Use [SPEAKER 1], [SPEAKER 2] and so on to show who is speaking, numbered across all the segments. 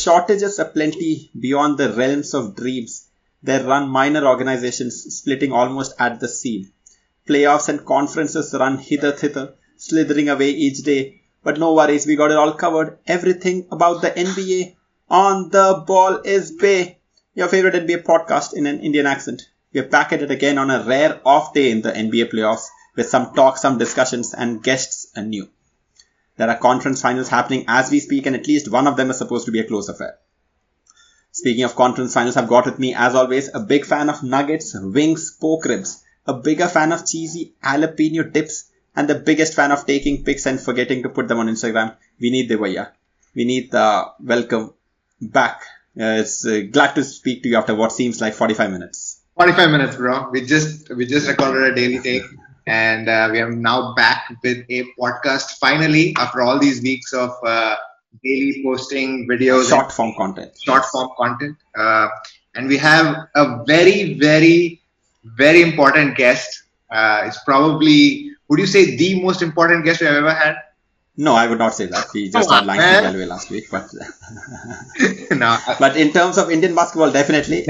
[SPEAKER 1] shortages aplenty beyond the realms of dreams. There run minor organizations splitting almost at the seam. Playoffs and conferences run hither-thither, slithering away each day. But no worries, we got it all covered. Everything about the NBA on the ball is Bay. Your favorite NBA podcast in an Indian accent. We're back at it again on a rare off day in the NBA playoffs with some talk, some discussions and guests anew. There are conference finals happening as we speak and at least one of them is supposed to be a close affair. Speaking of conference finals, I've got with me as always a big fan of nuggets, wings, pork ribs, a bigger fan of cheesy jalapeno dips and the biggest fan of taking pics and forgetting to put them on Instagram, Vineet Devaya. Vineet, welcome back. It's glad to speak to you after what seems like 45 minutes.
[SPEAKER 2] 45 minutes, bro. We just recorded a daily take and we are now back with a podcast finally after all these weeks of daily posting videos.
[SPEAKER 1] Short form content.
[SPEAKER 2] And we have a very, very, very important guest. It's probably, would you say the most important guest we've ever had?
[SPEAKER 1] No, I would not say that. We just had Langston Galloway last week, but
[SPEAKER 2] no.
[SPEAKER 1] But in terms of Indian basketball, definitely.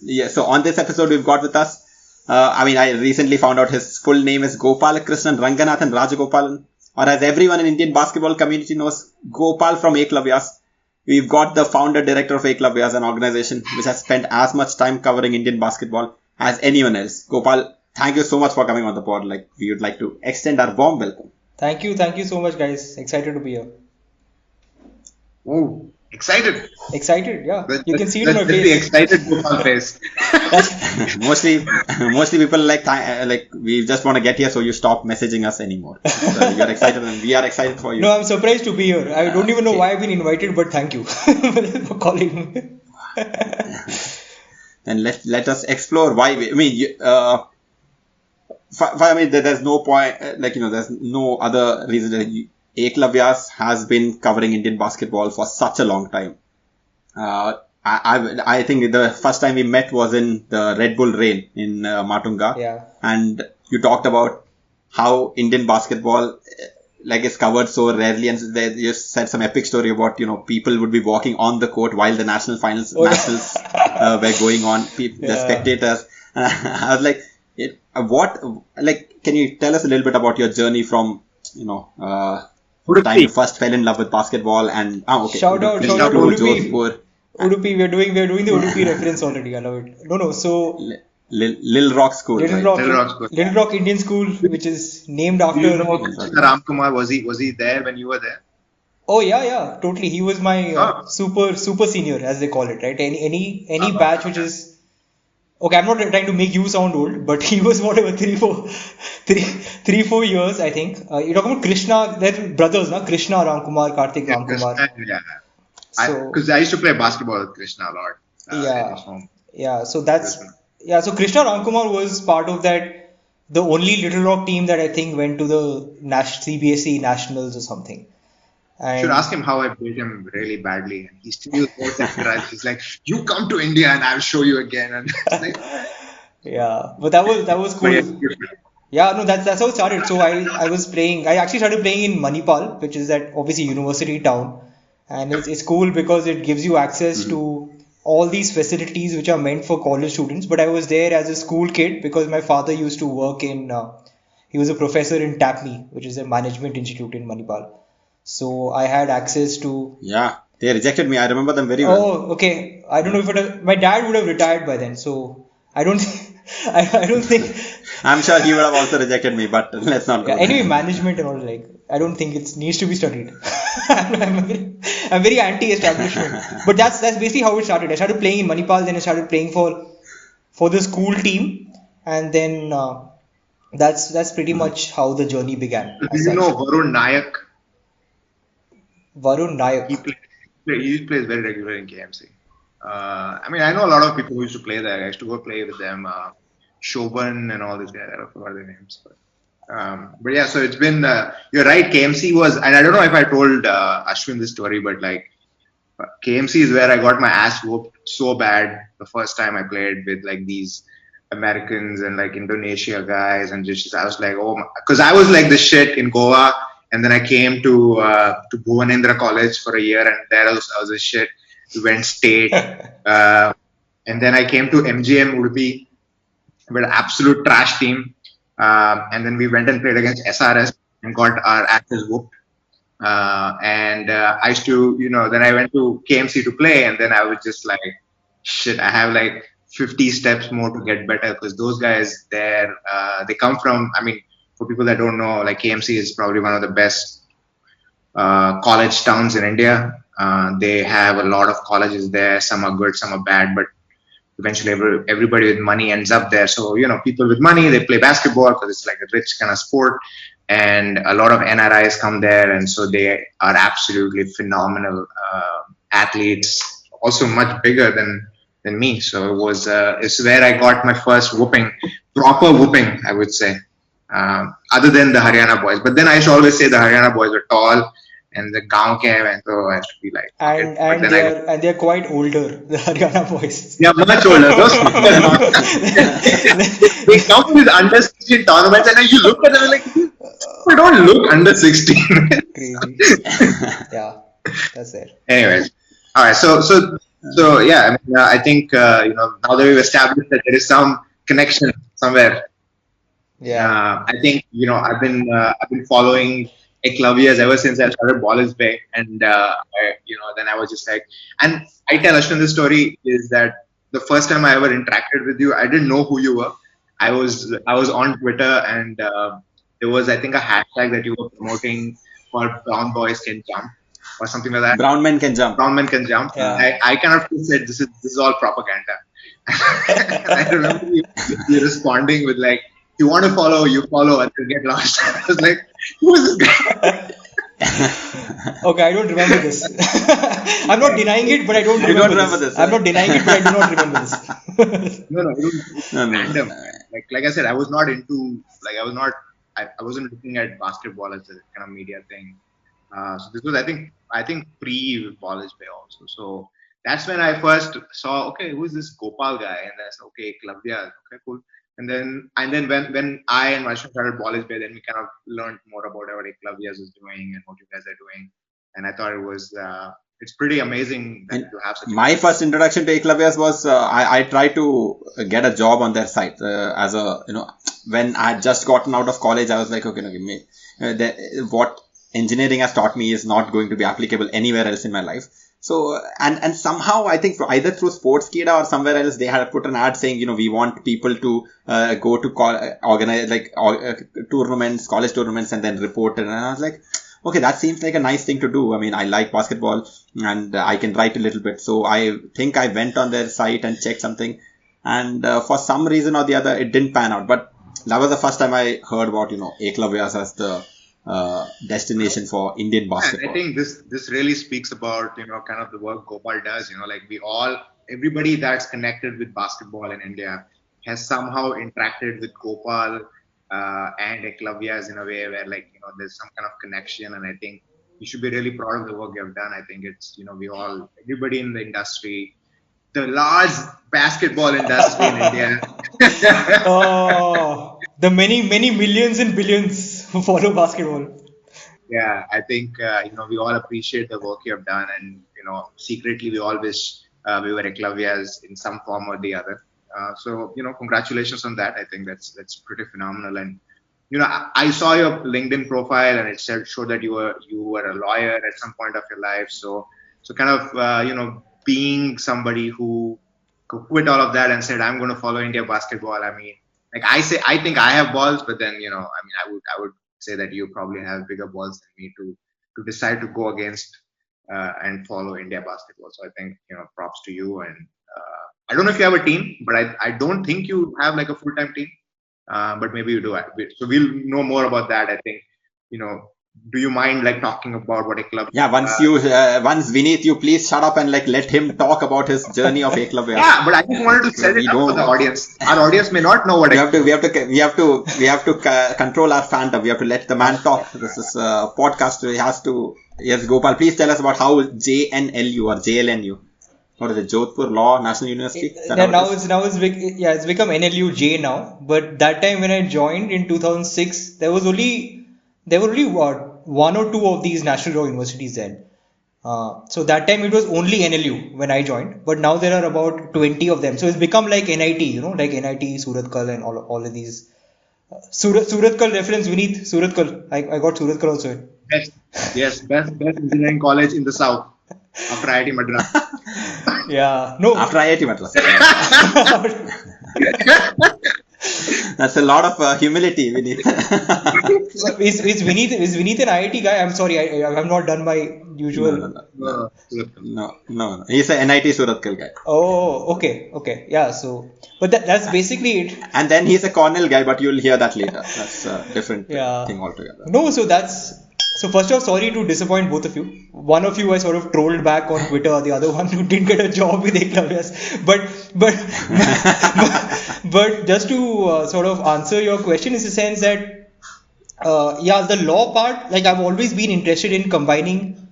[SPEAKER 1] Yeah. So on this episode, we've got with us. I recently found out his full name is Gopalakrishnan Ranganathan Rajagopalan, or as everyone in Indian basketball community knows, Gopal from Eklavyas. We've got the founder director of Eklavyas, an organization which has spent as much time covering Indian basketball as anyone else. Gopal, thank you so much for coming on the pod. We would like to extend our warm welcome.
[SPEAKER 3] Thank you so much, guys. Excited to be here.
[SPEAKER 2] Oh, excited.
[SPEAKER 3] Excited, yeah. You can see it in my face.
[SPEAKER 2] The excited Gopal face.
[SPEAKER 1] mostly people we just want to get here, so you stop messaging us anymore. So you're excited, and we are excited for you.
[SPEAKER 3] No, I'm surprised to be here. I don't even know why I've been invited, but thank you for calling me.
[SPEAKER 1] Then let us explore why. There's no point. There's no other reason that Eklavyas has been covering Indian basketball for such a long time. I think the first time we met was in the Red Bull Rain in Matunga.
[SPEAKER 3] Yeah.
[SPEAKER 1] And you talked about how Indian basketball is covered so rarely, and you said some epic story about people would be walking on the court while the nationals were going on. The spectators. I was like, can you tell us a little bit about your journey from the time you first fell in love with basketball and
[SPEAKER 3] shout out to Udupi.
[SPEAKER 1] Udupi.
[SPEAKER 3] We're doing the Udupi reference already. I love it. No. So
[SPEAKER 1] Little Rock School.
[SPEAKER 3] Little Rock Indian School, which is named after.
[SPEAKER 2] Do you know Ram Kumar? Was he there when you were there?
[SPEAKER 3] Oh yeah, totally. He was my super senior, as they call it, right? Any batch which is. Okay, I'm not trying to make you sound old, but he was whatever 3-4 years, I think. You're talking about Krishna, they're brothers, na? Krishna Ramkumar, Karthik Ramkumar.
[SPEAKER 2] Yeah. Because I used to play basketball with Krishna a lot.
[SPEAKER 3] Yeah. So so Krishna Ramkumar was part of that, the only Little Rock team that I think went to the CBSE Nationals or something.
[SPEAKER 2] I should ask him how I beat him really badly. And he still goes that drive. He's like, you come to India and I'll show you again. And
[SPEAKER 3] yeah, but that was cool. Yeah, no, that's how it started. So I was playing. I actually started playing in Manipal, which is that obviously university town, and it's cool because it gives you access to all these facilities which are meant for college students. But I was there as a school kid because my father used to work in. He was a professor in TAPMI, which is a management institute in Manipal. So I had access to.
[SPEAKER 1] Yeah, they rejected me. I remember them very well.
[SPEAKER 3] Oh, okay. I don't know if my dad would have retired by then, so I don't. I don't think.
[SPEAKER 1] I'm sure he would have also rejected me, but let's not go.
[SPEAKER 3] Yeah, anyway, management and all, I don't think it needs to be studied. I'm very anti-establishment, but that's basically how it started. I started playing in Manipal, then I started playing for the school team, and then that's pretty much how the journey began.
[SPEAKER 2] Do you know Varun Nayak?
[SPEAKER 3] Varun Nayak.
[SPEAKER 2] He plays very regularly in KMC. I know a lot of people who used to play there. I used to go play with them. Shoban and all these guys. I don't forget their names. But yeah, so it's been, you're right, KMC was, and I don't know if I told Ashwin this story, but KMC is where I got my ass whooped so bad the first time I played with these Americans and Indonesia guys, and just I was like, oh my, because I was the shit in Goa And then I came to Bhuvanendra College for a year, and there I was a shit. We went state. And then I came to MGM Udupi, with an absolute trash team. And then we went and played against SRS and got our asses whooped. I used to, then I went to KMC to play, and then I was just like, shit, I have like 50 steps more to get better, because those guys there, they come from, I mean, for people that don't know, like KMC is probably one of the best college towns in India. They have a lot of colleges there. Some are good, some are bad, but eventually everybody with money ends up there. So, people with money, they play basketball because it's like a rich kind of sport. And a lot of NRIs come there. And so they are absolutely phenomenal athletes, also much bigger than me. So it's where I got my first proper whooping, I would say, other than the Haryana boys. But then I should always say the Haryana boys were tall, and the Gaon ke hain, so I have to be like.
[SPEAKER 3] And they're quite older, the Haryana boys.
[SPEAKER 2] Yeah, much older. They come with under 16 tournaments, and then you look at them like, we don't look under 16.
[SPEAKER 3] Crazy. Yeah, that's it.
[SPEAKER 2] Anyways, all right. So yeah. I mean, I think now that we've established that there is some connection somewhere.
[SPEAKER 3] Yeah.
[SPEAKER 2] I think I've been following Eklavya's ever since I started Ballers Bay, and then I was just like, and I tell Ashwin this story is that the first time I ever interacted with you, I didn't know who you were. I was on Twitter, and there was, I think, a hashtag that you were promoting for Brown Boys Can Jump or something like that.
[SPEAKER 1] Brown Men Can Jump.
[SPEAKER 2] Brown Men Can Jump.
[SPEAKER 3] Yeah.
[SPEAKER 2] I kind of said this is all propaganda. And I remember you responding with like, you want to follow, you follow, and you get lost. I was like, who is this guy?
[SPEAKER 3] Okay, I don't remember this. I'm not denying it, but I don't remember,
[SPEAKER 1] You don't remember this.
[SPEAKER 3] I'm not denying it, but I do not remember this.
[SPEAKER 2] No, it's random. Like I said, I was not into, like, I wasn't looking at basketball as a kind of media thing. So this was, I think pre-Ballers Bay also. So that's when I first saw, okay, who is this Gopal guy? And I said, okay, Eklavya, okay, cool. And then when I and Vaishnav started Ballers Bay, then we kind of learned more about what Eklavya is doing and what you guys are doing. And I thought it was it's pretty amazing that you have such.
[SPEAKER 1] My first introduction to Eklavya's was I tried to get a job on their site as a when I had just gotten out of college. I was like, okay, no, give me what engineering has taught me is not going to be applicable anywhere else in my life. So, and somehow I think either through Sportskeeda or somewhere else, they had put an ad saying, we want people to go to organize like tournaments, college tournaments, and then report. And I was like, okay, that seems like a nice thing to do. I mean, I like basketball and I can write a little bit. So I think I went on their site and checked something. And for some reason or the other, it didn't pan out. But that was the first time I heard about, Eklavya's as the destination for Indian basketball.
[SPEAKER 2] I think this really speaks about kind of the work Gopal does. Like everybody that's connected with basketball in India has somehow interacted with Gopal and Eklavya's in a way where there's some kind of connection, and I think you should be really proud of the work you have done. I think it's everybody in the industry, the large basketball industry in India.
[SPEAKER 3] Oh, the many millions and billions who follow basketball.
[SPEAKER 2] Yeah, I think we all appreciate the work you have done, and secretly we all wish we were Eklavya's in some form or the other. So congratulations on that. I think that's pretty phenomenal. And I saw your LinkedIn profile, and it showed that you were a lawyer at some point of your life. So kind of being somebody who quit all of that and said, I'm going to follow India basketball. I mean, like I think I have balls, but then I would say that you probably have bigger balls than me to decide to go against and follow India basketball. So I think props to you. And I don't know if you have a team, but I don't think you have like a full-time team. But maybe you do. So we'll know more about that. I think do you mind like talking about what Eklavya?
[SPEAKER 1] Yeah, once Vineet, you please shut up and like let him talk about his journey of Eklavya.
[SPEAKER 2] Yeah, but I just wanted to set it up for the audience. Our audience may not know what.
[SPEAKER 1] We have to control our fandom. We have to let the man talk. This is a podcast. He has to. Yes, Gopal, please tell us about how JNLU or JLNU. What is it? Jodhpur Law National University?
[SPEAKER 3] It's become NLUJ now. But that time when I joined in 2006, there were only what one or two of these national law universities then. So that time it was only NLU when I joined, but now there are about 20 of them. So it's become like NIT, like NIT, Surathkal and all of these. Surathkal reference, Vineet, Surathkal. I got Surathkal also.
[SPEAKER 2] Best, yes, best engineering college in the south after IIT Madras.
[SPEAKER 3] Yeah, no.
[SPEAKER 1] After IIT Madras. That's a lot of humility we need.
[SPEAKER 3] Is Vineet an IIT guy? I'm sorry, I have not done my usual.
[SPEAKER 1] No. He's a NIT Surathkal guy.
[SPEAKER 3] Oh, okay. Yeah, so, but that's basically it.
[SPEAKER 1] And then he's a Cornell guy, but you'll hear that later. That's a different thing altogether.
[SPEAKER 3] No, so first off, sorry to disappoint both of you. One of you I sort of trolled back on Twitter, the other one who didn't get a job with Eklavya's. But just to sort of answer your question is the sense that, the law part, like I've always been interested in combining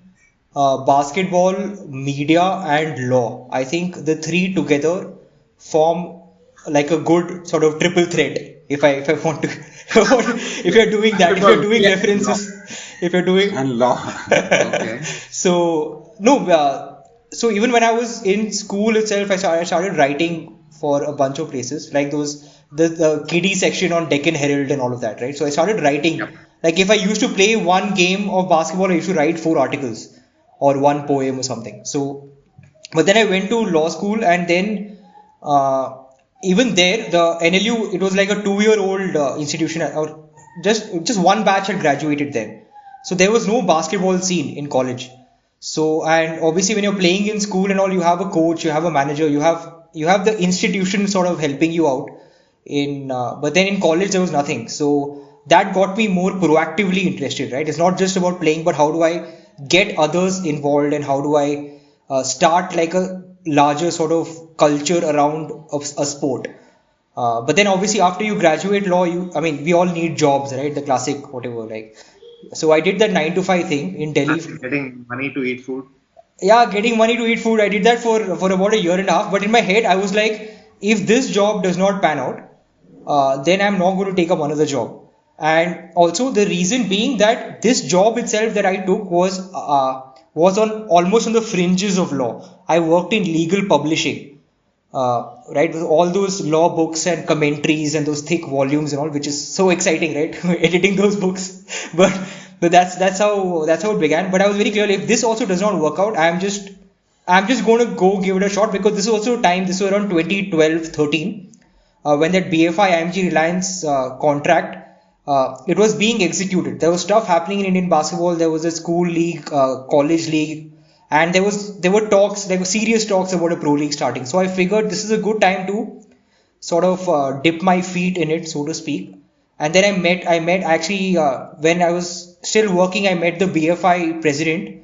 [SPEAKER 3] basketball, media and law. I think the three together form like a good sort of triple threat. If I want to, if you're doing that, if you're doing references, if you're doing
[SPEAKER 1] and law.
[SPEAKER 2] Okay.
[SPEAKER 3] So so even when I was in school itself, I started writing for a bunch of places like the kiddie section on Deccan Herald and all of that, right? So I started writing.
[SPEAKER 2] Yep.
[SPEAKER 3] Like if I used to play one game of basketball, I used to write 4 articles or one poem or something. So, but then I went to law school and then even there, the NLU, it was like a 2-year-old institution, or just one batch had graduated then. So there was no basketball scene in college. So, and obviously when you're playing in school and all, you have a coach, you have a manager, you have the institution sort of helping you out but then in college there was nothing. So that got me more proactively interested, right? It's not just about playing, but how do I get others involved and how do I start like a larger sort of culture around a sport. But then obviously after you graduate law, we all need jobs, right? The classic whatever, like. So I did that 9 to 5 thing in Delhi.
[SPEAKER 2] Getting money to eat food.
[SPEAKER 3] Yeah, getting money to eat food. I did that for about a year and a half. But in my head, I was like, if this job does not pan out, then I'm not going to take up another job. And also the reason being that this job itself that I took was on almost on the fringes of law. I worked in legal publishing, right, with all those law books and commentaries and those thick volumes and all, which is so exciting, right? Editing those books, but that's how it began. But I was very clear, if this also does not work out, I'm just going to go give it a shot, because this is also time. This was around 2012-13, when that BFI IMG Reliance contract. It was being executed. There was stuff happening in Indian basketball. There was a school league, college league, and there were talks, there were serious talks about a pro league starting. So I figured this is a good time to sort of dip my feet in it, so to speak. And then I met actually when I was still working, I met the BFI president.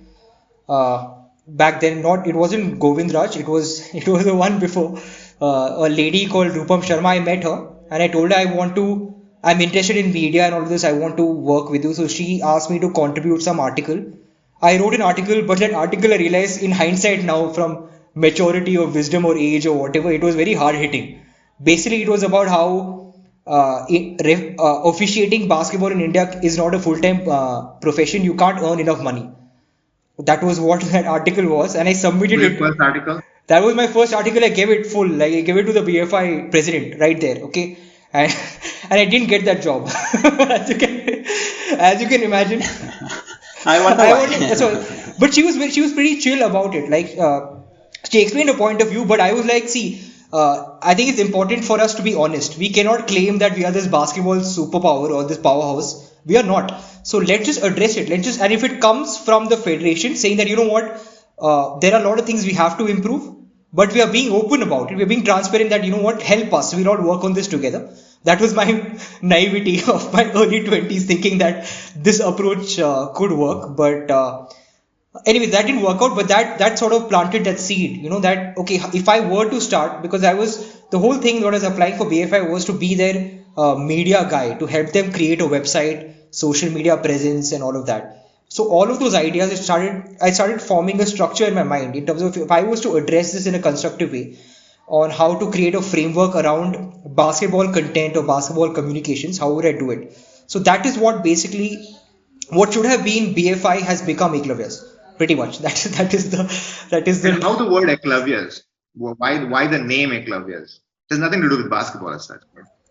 [SPEAKER 3] Back then, it wasn't Govind Raj, it was the one before, a lady called Rupam Sharma. I met her and I told her I'm interested in media and all of this. I want to work with you. So she asked me to contribute some article. I wrote an article, but that article I realized in hindsight now, from maturity or wisdom or age or whatever, it was very hard hitting. Basically, it was about how officiating basketball in India is not a full-time profession. You can't earn enough money. That was what that article was, and I submitted it.
[SPEAKER 2] First article?
[SPEAKER 3] That was my first article. I gave it full. Like I gave it to the BFI president right there. Okay. And I didn't get that job. as you can imagine.
[SPEAKER 1] I wonder why.
[SPEAKER 3] But she was pretty chill about it. Like she explained a point of view, but I was like, see, I think it's important for us to be honest. We cannot claim that we are this basketball superpower or this powerhouse. We are not. So let's just address it. And if it comes from the federation saying that, you know what, there are a lot of things we have to improve, but we are being open about it. We are being transparent that, you know what, help us. We'll all work on this together. That was my naivety of my early 20s, thinking that this approach could work. But anyways, that didn't work out. But that sort of planted that seed, that, okay, if I were to start, because the whole thing that I was applying for BFI was to be their media guy, to help them create a website, social media presence and all of that. So all of those ideas, I started forming a structure in my mind in terms of if I was to address this in a constructive way on how to create a framework around basketball content or basketball communications, how would I do it? So that is what basically what should have been BFI has become Eklavya's. Pretty much. That is
[SPEAKER 2] And
[SPEAKER 3] the
[SPEAKER 2] how the word Eklavya's? Why the name Eklavya's? It has nothing to do with basketball as such.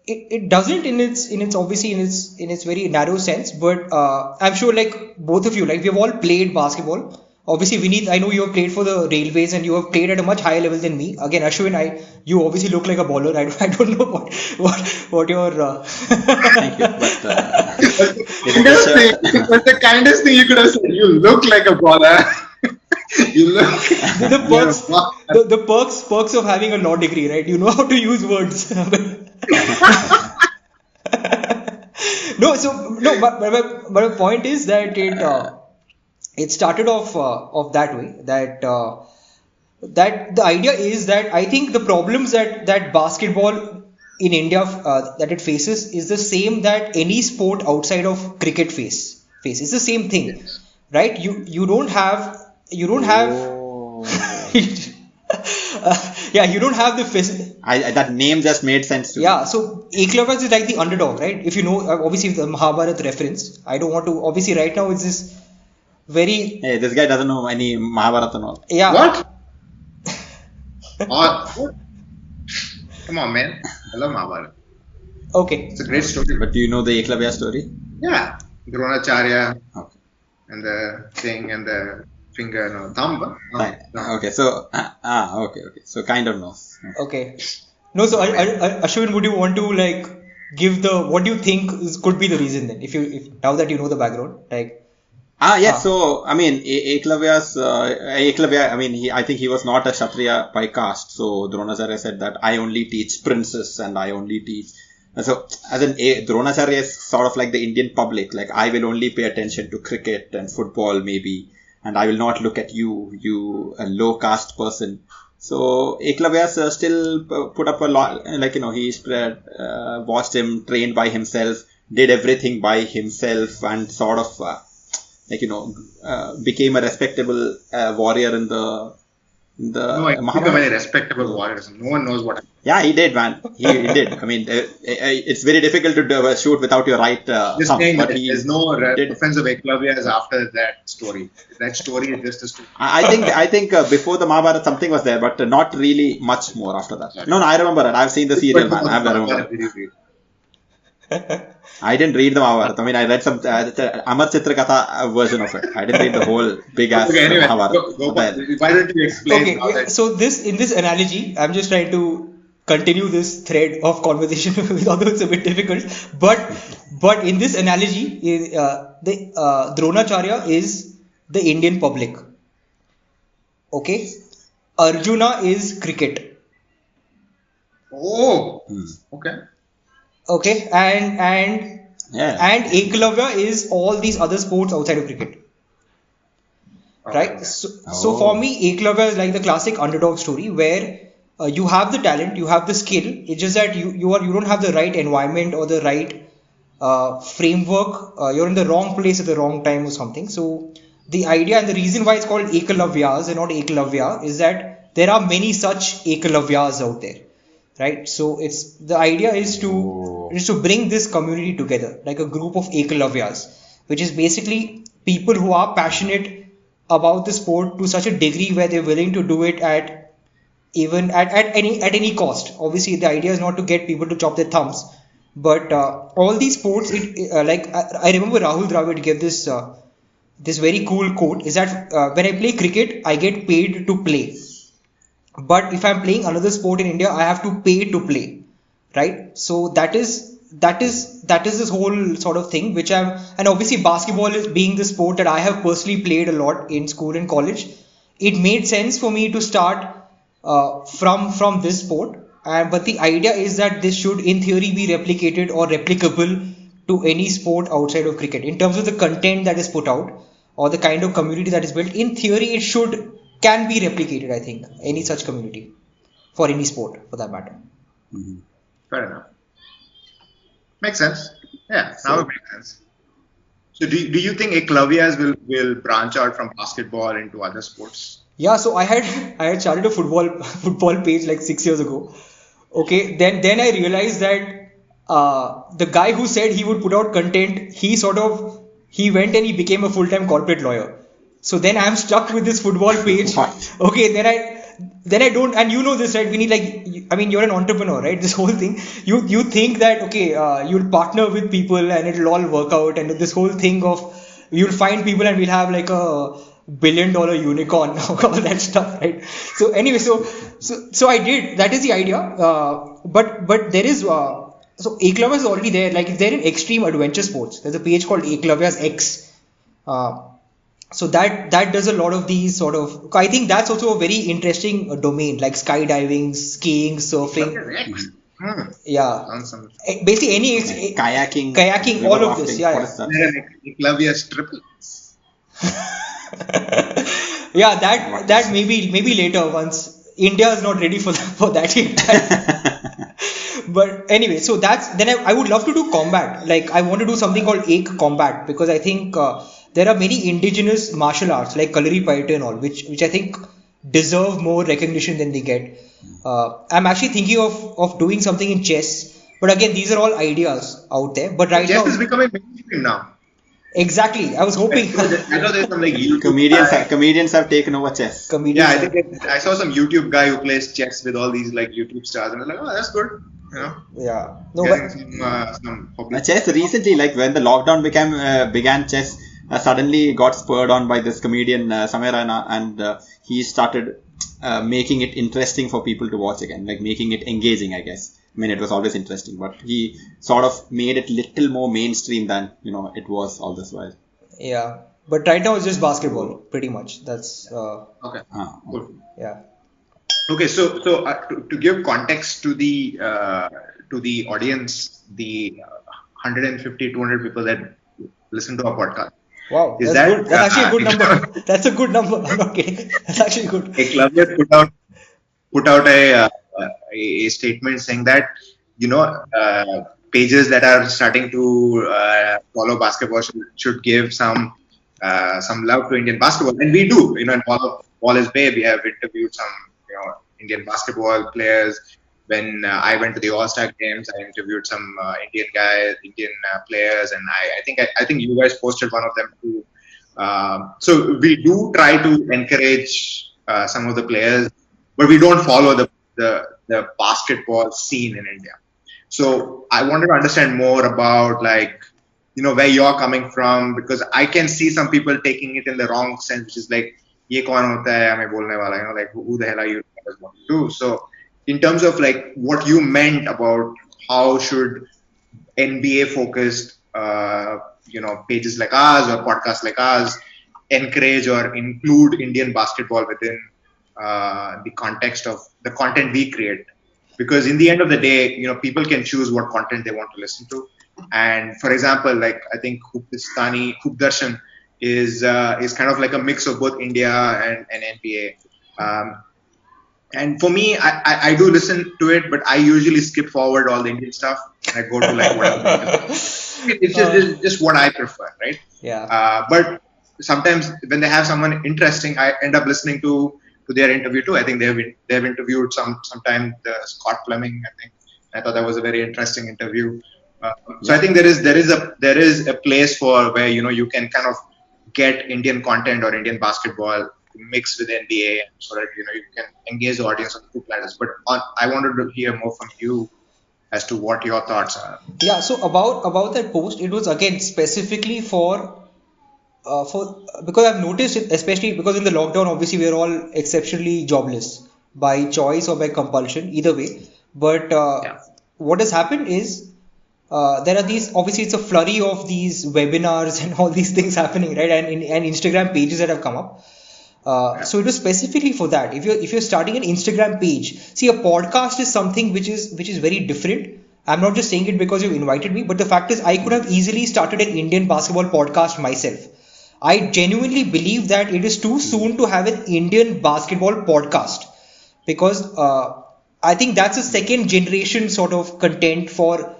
[SPEAKER 3] it doesn't in its obviously in its very narrow sense, but I'm sure like both of you, like we've all played basketball. Obviously, Vineet, I know you have played for the Railways and you have played at a much higher level than me. Again, Ashwin, you obviously look like a baller. I don't know what your
[SPEAKER 1] Thank you. But
[SPEAKER 2] That's the kindest thing you could have said. You look like a baller. You look.
[SPEAKER 3] the perks the perks of having a law degree, right? You know how to use words. No, so no, but my point is that it started off that way, that the idea is that I think the problems that basketball in India that it faces is the same that any sport outside of cricket face. It's the same thing, right? You don't have
[SPEAKER 1] oh,
[SPEAKER 3] yeah, you don't have the
[SPEAKER 1] that name just made sense to me.
[SPEAKER 3] yeah, so Eklavya is like the underdog, right? If you know, obviously the Mahabharata reference. I don't want to. Obviously, right now it's this very
[SPEAKER 1] Hey, this guy doesn't know any Mahabharata and all.
[SPEAKER 3] yeah.
[SPEAKER 2] What? What? Come on, man. I love Mahabharata.
[SPEAKER 3] Okay.
[SPEAKER 2] It's a great story.
[SPEAKER 1] But do you know the Eklavya story?
[SPEAKER 2] Yeah. Dronacharya
[SPEAKER 1] Okay.
[SPEAKER 2] and the thing and the finger, no, thumb.
[SPEAKER 1] Fine.
[SPEAKER 2] No.
[SPEAKER 1] Okay. So okay. So kind of knows.
[SPEAKER 3] Okay. No, so Ashwin, would you want to like give the what do you think could be the reason then? If now that you know the background, like
[SPEAKER 1] Yes. So I mean, Eklavya. I mean, I think he was not a Kshatriya by caste. So Dronacharya said that I only teach princes and I only teach. And so, as in, Dronacharya is sort of like the Indian public. Like, I will only pay attention to cricket and football, maybe, and I will not look at you a low caste person. So Eklavya still put up a lot. Like he watched him train by himself, did everything by himself, and sort of. Became a respectable warrior in the
[SPEAKER 2] No, I think of
[SPEAKER 1] Mahabharata.
[SPEAKER 2] any respectable warriors. No one knows what.
[SPEAKER 1] Yeah, he did, man. He did. I mean, it's very difficult to shoot without your right
[SPEAKER 2] Just
[SPEAKER 1] thumb,
[SPEAKER 2] saying
[SPEAKER 1] but
[SPEAKER 2] that
[SPEAKER 1] he
[SPEAKER 2] there's no
[SPEAKER 1] did.
[SPEAKER 2] offense of Eklavya is after that story. That story is just a story.
[SPEAKER 1] I think before the Mahabharata something was there, but not really much more after that.
[SPEAKER 2] Sorry.
[SPEAKER 1] No, I remember it. I've seen the serial, man. I remember it. I didn't read the Mahabharata. I mean, I read some Amar Chitrakatha version of it. I didn't read the whole big ass
[SPEAKER 2] Okay, anyway,
[SPEAKER 1] Mahabharata.
[SPEAKER 2] go
[SPEAKER 1] But-
[SPEAKER 2] why don't you explain
[SPEAKER 3] okay.
[SPEAKER 2] how that?
[SPEAKER 3] So in this analogy, I'm just trying to continue this thread of conversation, although it's a bit difficult. But in this analogy, the Dronacharya is the Indian public. Okay, Arjuna is cricket.
[SPEAKER 2] Oh,
[SPEAKER 1] Hmm.
[SPEAKER 2] okay.
[SPEAKER 3] Okay, and
[SPEAKER 1] Yeah.
[SPEAKER 3] Eklavya is all these other sports outside of cricket. Right?
[SPEAKER 2] Okay.
[SPEAKER 3] So for me, Eklavya is like the classic underdog story where you have the talent, you have the skill. It's just that you don't have the right environment or the right framework. You're in the wrong place at the wrong time or something. So the idea and the reason why it's called Ekalavyas and not Ekalavya is that there are many such Ekalavyas out there. Right? So it's the idea is to bring this community together, like a group of Ekalavyas, which is basically people who are passionate about the sport to such a degree where they're willing to do it at any cost. Obviously, the idea is not to get people to chop their thumbs, but all these sports, like I remember Rahul Dravid gave this very cool quote: is that when I play cricket, I get paid to play, but if I'm playing another sport in India, I have to pay to play, right? So that is this whole sort of thing which and obviously basketball is being the sport that I have personally played a lot in school and college. It made sense for me to start from this sport, but the idea is that this should in theory be replicated or replicable to any sport outside of cricket in terms of the content that is put out or the kind of community that is built. In theory, it can be replicated, I think, any such community for any sport for that matter.
[SPEAKER 2] Fair enough. Makes sense. Yeah, now it makes sense. So do you think Ekalavyas will branch out from basketball into other sports?
[SPEAKER 3] Yeah, so I had started a football page like 6 years ago. Okay, then I realized that the guy who said he would put out content, he sort of he went and he became a full-time corporate lawyer. So then I'm stuck with this football page.
[SPEAKER 1] What?
[SPEAKER 3] Okay, then I don't, and you know this, right? We need I mean, you're an entrepreneur, right? This whole thing, you think that okay, you'll partner with people and it'll all work out, and this whole thing of you'll find people and we'll have like a billion-dollar unicorn, all that stuff, right? So anyway, so I did. That is the idea. But there is so Eklavya is already there. Like if they're in extreme adventure sports, there's a page called Eklavya's X. So that does a lot of these sort of. I think that's also a very interesting domain, like skydiving, skiing, surfing. Yeah,
[SPEAKER 2] Awesome.
[SPEAKER 3] basically any
[SPEAKER 1] Kayaking,
[SPEAKER 3] all
[SPEAKER 1] river
[SPEAKER 3] of this.
[SPEAKER 1] rafting,
[SPEAKER 3] Yeah,
[SPEAKER 1] what
[SPEAKER 3] yeah.
[SPEAKER 1] is that?
[SPEAKER 2] Eklavya's triple.
[SPEAKER 3] Yeah, that maybe later once India is not ready for that yet. But anyway, so then I would love to do combat. Like I want to do something called Ek Combat because I think there are many indigenous martial arts like Kalari Paita and all, which I think deserve more recognition than they get. I'm actually thinking of doing something in chess, but again, these are all ideas out there. But right
[SPEAKER 2] Chess
[SPEAKER 3] now,
[SPEAKER 2] is becoming mainstream now.
[SPEAKER 3] exactly, I was hoping.
[SPEAKER 2] I know there's some like YouTube
[SPEAKER 1] Comedians have taken over chess.
[SPEAKER 3] Comedians.
[SPEAKER 2] Yeah, I think I saw some YouTube guy who plays chess with all these like YouTube stars, and I was like, oh, that's good. You know,
[SPEAKER 3] Yeah. No,
[SPEAKER 2] getting
[SPEAKER 3] but
[SPEAKER 2] some public.
[SPEAKER 1] Chess recently, like when the lockdown began, chess suddenly got spurred on by this comedian Samir Raina, and he started making it interesting for people to watch again, like making it engaging, I guess. I mean, it was always interesting, but he sort of made it little more mainstream than it was all this while.
[SPEAKER 3] yeah. But right now it's just basketball, pretty much. That's
[SPEAKER 2] Okay. Cool.
[SPEAKER 3] yeah.
[SPEAKER 2] Okay, so to give context to the audience, the 150, 200 people that listen to our podcast.
[SPEAKER 3] Wow,
[SPEAKER 2] Is
[SPEAKER 3] that's
[SPEAKER 2] that-
[SPEAKER 3] good. That's actually a good number. That's a good number. I'm not kidding. That's actually good.
[SPEAKER 2] Eklavya put out a statement saying that pages that are starting to follow basketball should give some love to Indian basketball, and we do. In Ball is Bay, we have interviewed some Indian basketball players. When I went to the All-Star games, I interviewed some Indian guys, Indian players, and I think you guys posted one of them too. So we do try to encourage some of the players, but we don't follow the basketball scene in India. So I wanted to understand more about where you're coming from, because I can see some people taking it in the wrong sense, which is like, ye kaun hota hai hame bolne wala, like who the hell are you to what to do? So in terms of like what you meant about how should NBA focused pages like ours or podcasts like ours encourage or include Indian basketball within the context of the content we create, because in the end of the day, people can choose what content they want to listen to. And for example, like I think Hoop Darshan is kind of like a mix of both India and NBA. And for me, I do listen to it, but I usually skip forward all the Indian stuff and I go to like whatever. It's just what I prefer, right?
[SPEAKER 3] Yeah.
[SPEAKER 2] But sometimes when they have someone interesting, I end up listening to their interview too. I think they've interviewed sometime Scott Fleming. I think I thought that was a very interesting interview. So I think there is a place for where you can kind of get Indian content or Indian basketball mixed with NBA, so that you can engage the audience on two platters. But I wanted to hear more from you as to what your thoughts are.
[SPEAKER 3] Yeah. So about that post, it was again specifically for because I've noticed it, especially because in the lockdown, obviously we're all exceptionally jobless by choice or by compulsion, either way. But what has happened is there are these, obviously it's a flurry of these webinars and all these things happening, right? And Instagram pages that have come up. So it was specifically for that. If you're starting an Instagram page, see, a podcast is something which is very different. I'm not just saying it because you invited me, but the fact is I could have easily started an Indian basketball podcast myself. I genuinely believe that it is too soon to have an Indian basketball podcast, because I think that's a second generation sort of content for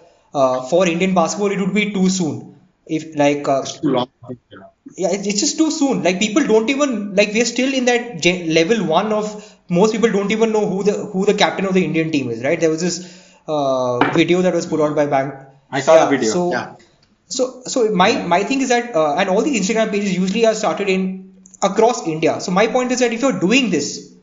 [SPEAKER 3] Indian basketball. It would be too soon. If like
[SPEAKER 2] It's too long.
[SPEAKER 3] yeah, it's just too soon. Like people don't even, like, we're still in that level one of most people don't even know who the captain of the Indian team is, right? There was this video that was put out by Bank.
[SPEAKER 1] I saw the video.
[SPEAKER 3] So
[SPEAKER 2] Yeah.
[SPEAKER 3] So my thing is that and all these Instagram pages usually are started in across India. So my point is that if you're doing this,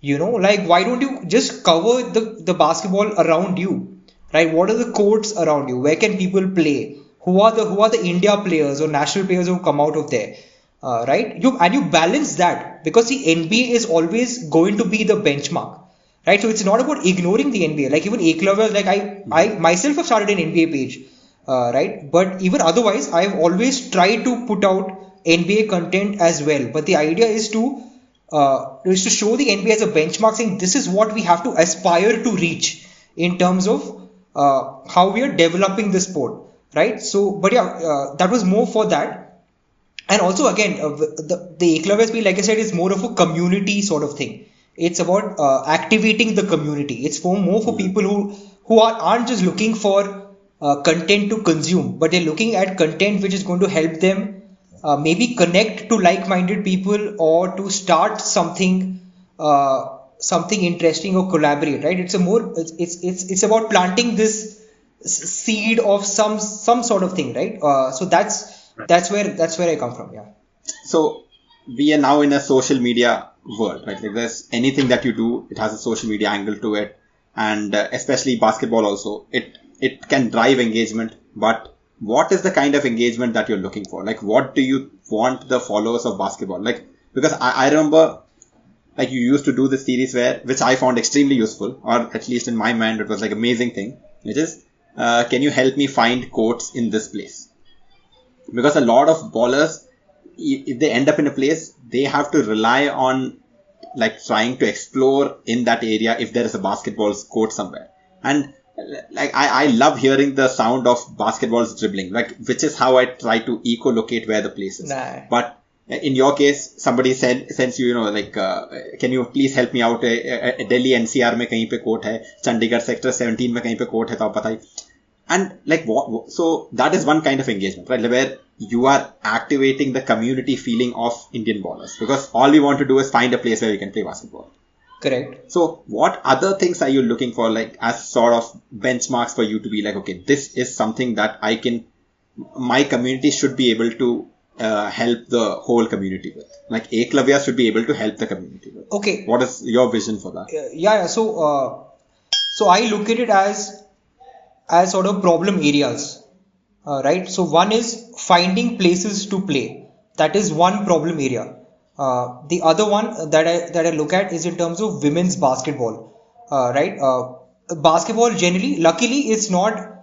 [SPEAKER 3] like why don't you just cover the basketball around you, right? What are the courts around you? Where can people play? Who are the India players or national players who come out of there? Right? You balance that because the NBA is always going to be the benchmark, right? So it's not about ignoring the NBA. Like even Eklavya, like I myself have started an NBA page, right? But even otherwise, I've always tried to put out NBA content as well. But the idea is to show the NBA as a benchmark, saying this is what we have to aspire to reach in terms of how we are developing the sport, right? So, but yeah, that was more for that. And also, again, the Eklavya Speed, like I said, is more of a community sort of thing. It's about activating the community. It's more for people who aren't just looking for content to consume, but they're looking at content which is going to help them maybe connect to like-minded people or to start something interesting or collaborate. Right? It's about planting this seed of some sort of thing. Right? So that's where I come from. Yeah.
[SPEAKER 1] So we are now in a social media world, right? If there's anything that you do, it has a social media angle to it, and especially basketball also, it can drive engagement. But what is the kind of engagement that you're looking for? Like, what do you want the followers of basketball? Like, because I remember, like, you used to do this series which I found extremely useful, or at least in my mind, it was like amazing thing, which is, can you help me find quotes in this place? Because a lot of ballers, if they end up in a place, they have to rely on like trying to explore in that area if there is a basketball court somewhere. And like I love hearing the sound of basketballs dribbling, like which is how I try to eco-locate where the place is.
[SPEAKER 3] Nah.
[SPEAKER 1] But in your case, somebody sends you, like, can you please help me out? Delhi NCR में कहीं पे court है, Chandigarh sector 17 में कहीं पे court है, तो आप बताइए. And like so that is one kind of engagement, right? Where you are activating the community feeling of Indian ballers, because all we want to do is find a place where we can play basketball.
[SPEAKER 3] Correct.
[SPEAKER 1] So what other things are you looking for, like as sort of benchmarks for you to be like, okay, this is something that my community should be able to help the whole community with. Like Eklavya should be able to help the community with.
[SPEAKER 3] Okay.
[SPEAKER 1] What is your vision for that?
[SPEAKER 3] Yeah. So I look at it as sort of problem areas, right? So one is finding places to play. That is one problem area. The other one that I look at is in terms of women's basketball, right? Basketball generally, luckily, it's not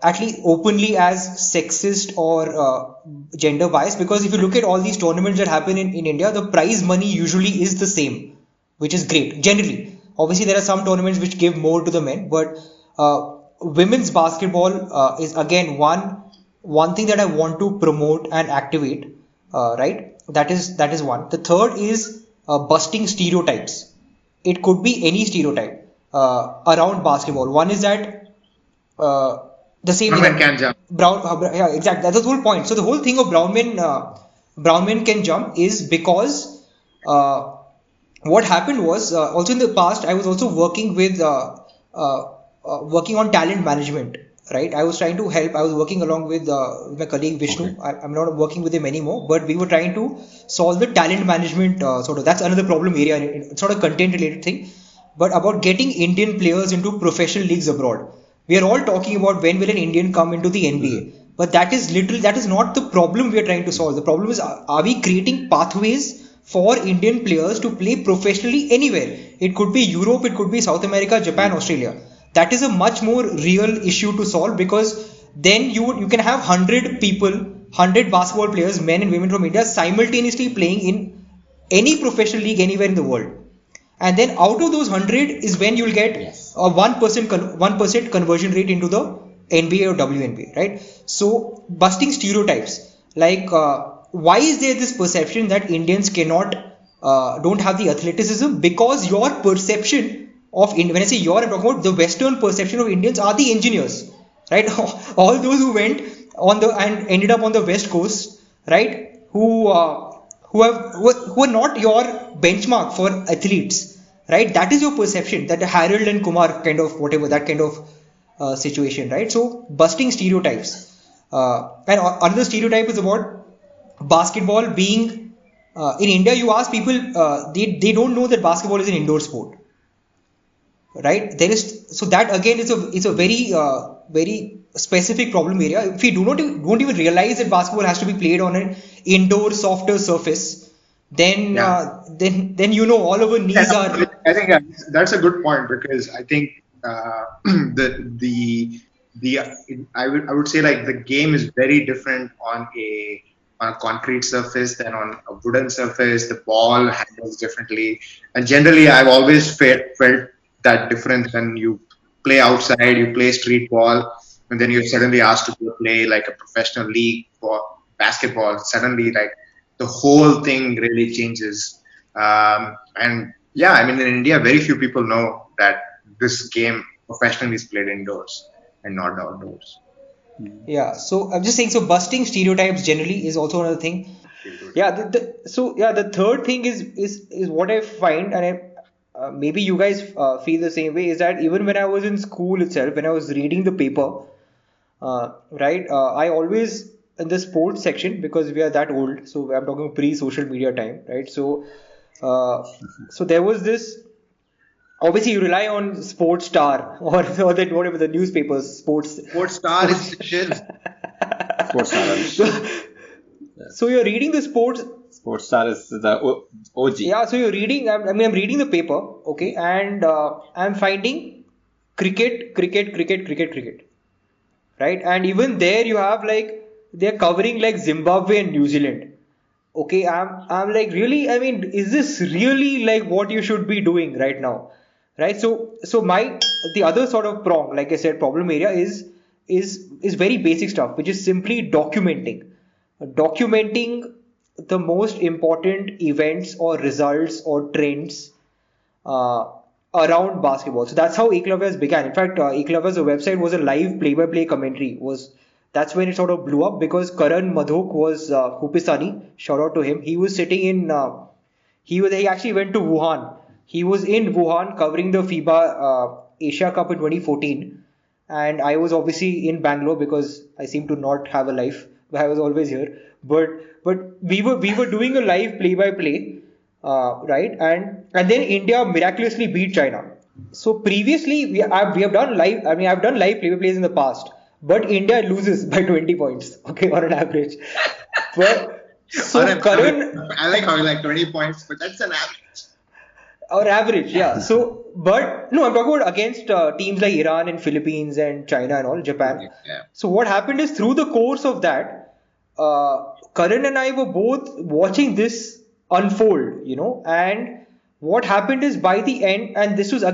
[SPEAKER 3] actually openly as sexist or gender biased, because if you look at all these tournaments that happen in India, the prize money usually is the same, which is great generally. Obviously, there are some tournaments which give more to the men, but women's basketball is again one thing that I want to promote and activate, right? That is one. The third is busting stereotypes. It could be any stereotype around basketball. One is that the same
[SPEAKER 2] Brown men can jump.
[SPEAKER 3] Yeah, exactly. That's the whole point. So the whole thing of brown men can jump is because what happened was also in the past I was also working on talent management, right? I was trying to help. I was working along with my colleague Vishnu.
[SPEAKER 1] Okay.
[SPEAKER 3] I'm not working with him anymore, but we were trying to solve the talent management sort of. That's another problem area. It's not a content related thing, but about getting Indian players into professional leagues abroad. We are all talking about when will an Indian come into the NBA, but that is not the problem we are trying to solve. The problem is, are we creating pathways for Indian players to play professionally anywhere? It could be Europe, it could be South America, Japan, Australia. That is a much more real issue to solve, because then you can have 100 basketball players, men and women from India, simultaneously playing in any professional league anywhere in the world. And then out of those 100 is when you'll get a 1% conversion rate into the NBA or WNBA, right? So busting stereotypes, like why is there this perception that Indians don't have the athleticism? Because your perception of when I say your, I'm talking about the Western perception of Indians are the engineers, right? All those who went and ended up on the West Coast, right? Who are not your benchmark for athletes, right? That is your perception, that Harold and Kumar kind of whatever, that kind of situation, right? So busting stereotypes. And another stereotype is about basketball being in India. You ask people, they don't know that basketball is an indoor sport, right? There is so that again is a very very specific problem area. If we don't even realize that basketball has to be played on an indoor softer surface, then
[SPEAKER 2] Yeah.
[SPEAKER 3] then you know all our knees are.
[SPEAKER 2] I think that's a good point because I think the I would say like the game is very different on a concrete surface than on a wooden surface. The ball handles differently, and generally I've always felt that difference when you play outside, you play street ball, and then you're suddenly asked to go play like a professional league for basketball. Suddenly, like the whole thing really changes. And yeah, I mean, in India, very few people know that this game professionally is played indoors and not outdoors.
[SPEAKER 3] Yeah, so I'm just saying, so busting stereotypes generally is also another thing. Yeah, so yeah, the third thing is what I find, and maybe you guys feel the same way, is that even when I was in school itself, when I was reading the paper, right, I always in the sports section, because we are that old, so I'm talking pre-social media time, right? Uh, so there was this. Obviously, you rely on Sports Star or that whatever the newspapers,
[SPEAKER 2] Sports Star is chill.
[SPEAKER 1] Sports Star.
[SPEAKER 3] So, so you're reading the sports.
[SPEAKER 1] Sports Star is the OG.
[SPEAKER 3] Yeah, so you're reading. I'm reading the paper, okay, and I'm finding cricket, right? And even there, you have like they're covering like Zimbabwe and New Zealand. Okay, I'm like really. I mean, is this really like what you should be doing right now, right? So my the other sort of prong, like I said, problem area is very basic stuff, which is simply documenting the most important events or results or trends uh, around basketball. So that's how Eklavya's began. In fact, Eklavya's website was a live play-by-play commentary. That's when it sort of blew up because Karan Madhok was Hupistani. Shout out to him. He was sitting in. He actually went to Wuhan. He was in Wuhan covering the FIBA Asia Cup in 2014, and I was obviously in Bangalore because I seem to not have a life. But I was always here. But we were doing a live play-by-play, right? And then India miraculously beat China. So previously we have done live. I mean, I've done live play-by-plays in the past, but India loses by 20 points. Okay, on an average. But so Karan.
[SPEAKER 2] I like how you like 20 points, but that's an average.
[SPEAKER 3] Or average, yeah. So, but no, I'm talking about against teams like Iran and Philippines and China and all, Japan.
[SPEAKER 2] Yeah.
[SPEAKER 3] So what happened is through the course of that, Karan and I were both watching this unfold, and what happened is by the end, and this was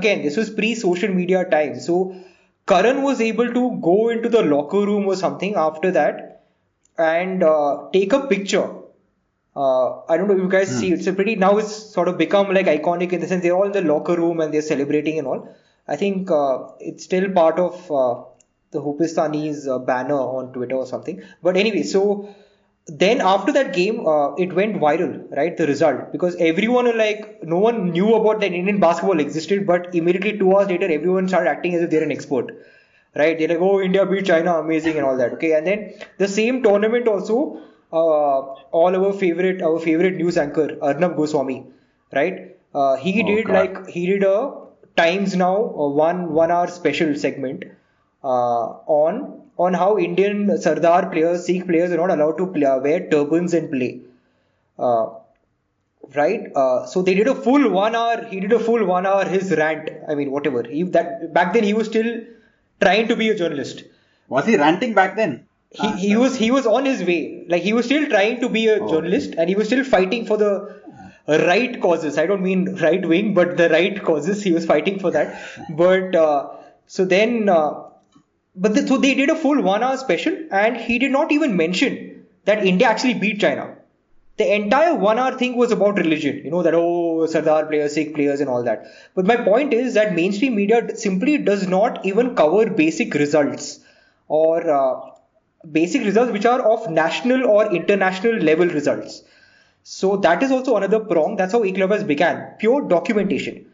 [SPEAKER 3] pre-social media time. So Karan was able to go into the locker room or something after that and take a picture. I don't know if you guys see it's a pretty now it's sort of become like iconic in the sense they're all in the locker room and they're celebrating and all. I think it's still part of the Hupistani's banner on Twitter or something. But anyway, so then after that game, it went viral, right? The result because everyone were like no one knew about that Indian basketball existed, but immediately 2 hours later, everyone started acting as if they're an expert. Right? They're like, oh, India beat China, amazing, and all that. Okay, and then the same tournament also, all our favorite news anchor Arnab Goswami, right? He did a Times Now 1 hour special segment on how Indian Sardar players, Sikh players are not allowed to wear turbans and play. Uh, right? So they did a full 1 hour. He did a full 1 hour his rant. I mean, whatever. That back then he was still trying to be a journalist.
[SPEAKER 1] Was he ranting back then?
[SPEAKER 3] He was on his way. Like he was still trying to be a journalist, and he was still fighting for the right causes. I don't mean right wing, but the right causes. He was fighting for that. But so then, so they did a full 1 hour special, and he did not even mention that India actually beat China. The entire 1 hour thing was about religion, that Sardar players, Sikh players, and all that. But my point is that mainstream media simply does not even cover basic results or basic results which are of national or international level results. So that is also another prong. That's how Eklavya's began. Pure documentation.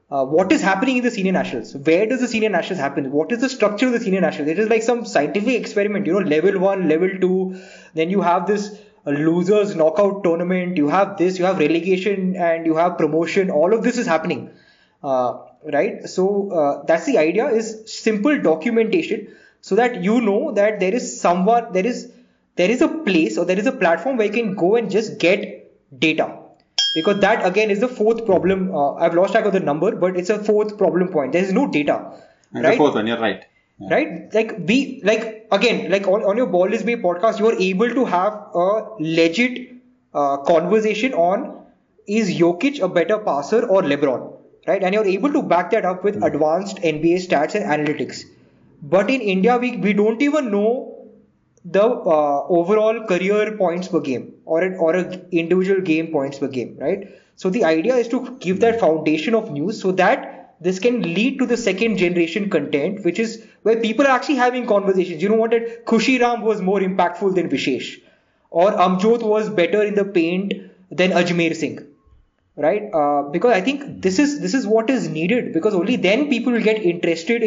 [SPEAKER 3] what is happening in the senior nationals? Where does the senior nationals happen? What is the structure of the senior nationals? It is like some scientific experiment, level 1, level 2, then you have this losers knockout tournament, you have this, you have relegation, and you have promotion. All of this is happening, right? So that's the idea, is simple documentation, so that that there is someone, there is a place, or there is a platform where you can go and just get data. Because that again is the fourth problem. I've lost track of the number, but it's a fourth problem point. There is no data,
[SPEAKER 1] And
[SPEAKER 3] right?
[SPEAKER 1] the fourth one, you're right. Yeah.
[SPEAKER 3] Right? Like on your Ball is Bay podcast, you are able to have a legit conversation on, is Jokic a better passer or LeBron, right? And you're able to back that up with advanced NBA stats and analytics. But in India, we don't even know the overall career points per game, or a individual game points per game, right? So the idea is to give that foundation of news, so that this can lead to the second generation content, which is where people are actually having conversations. That Khushi Ram was more impactful than Vishesh, or Amjot was better in the paint than Ajmer Singh, right? Because I think this is what is needed, because only then people will get interested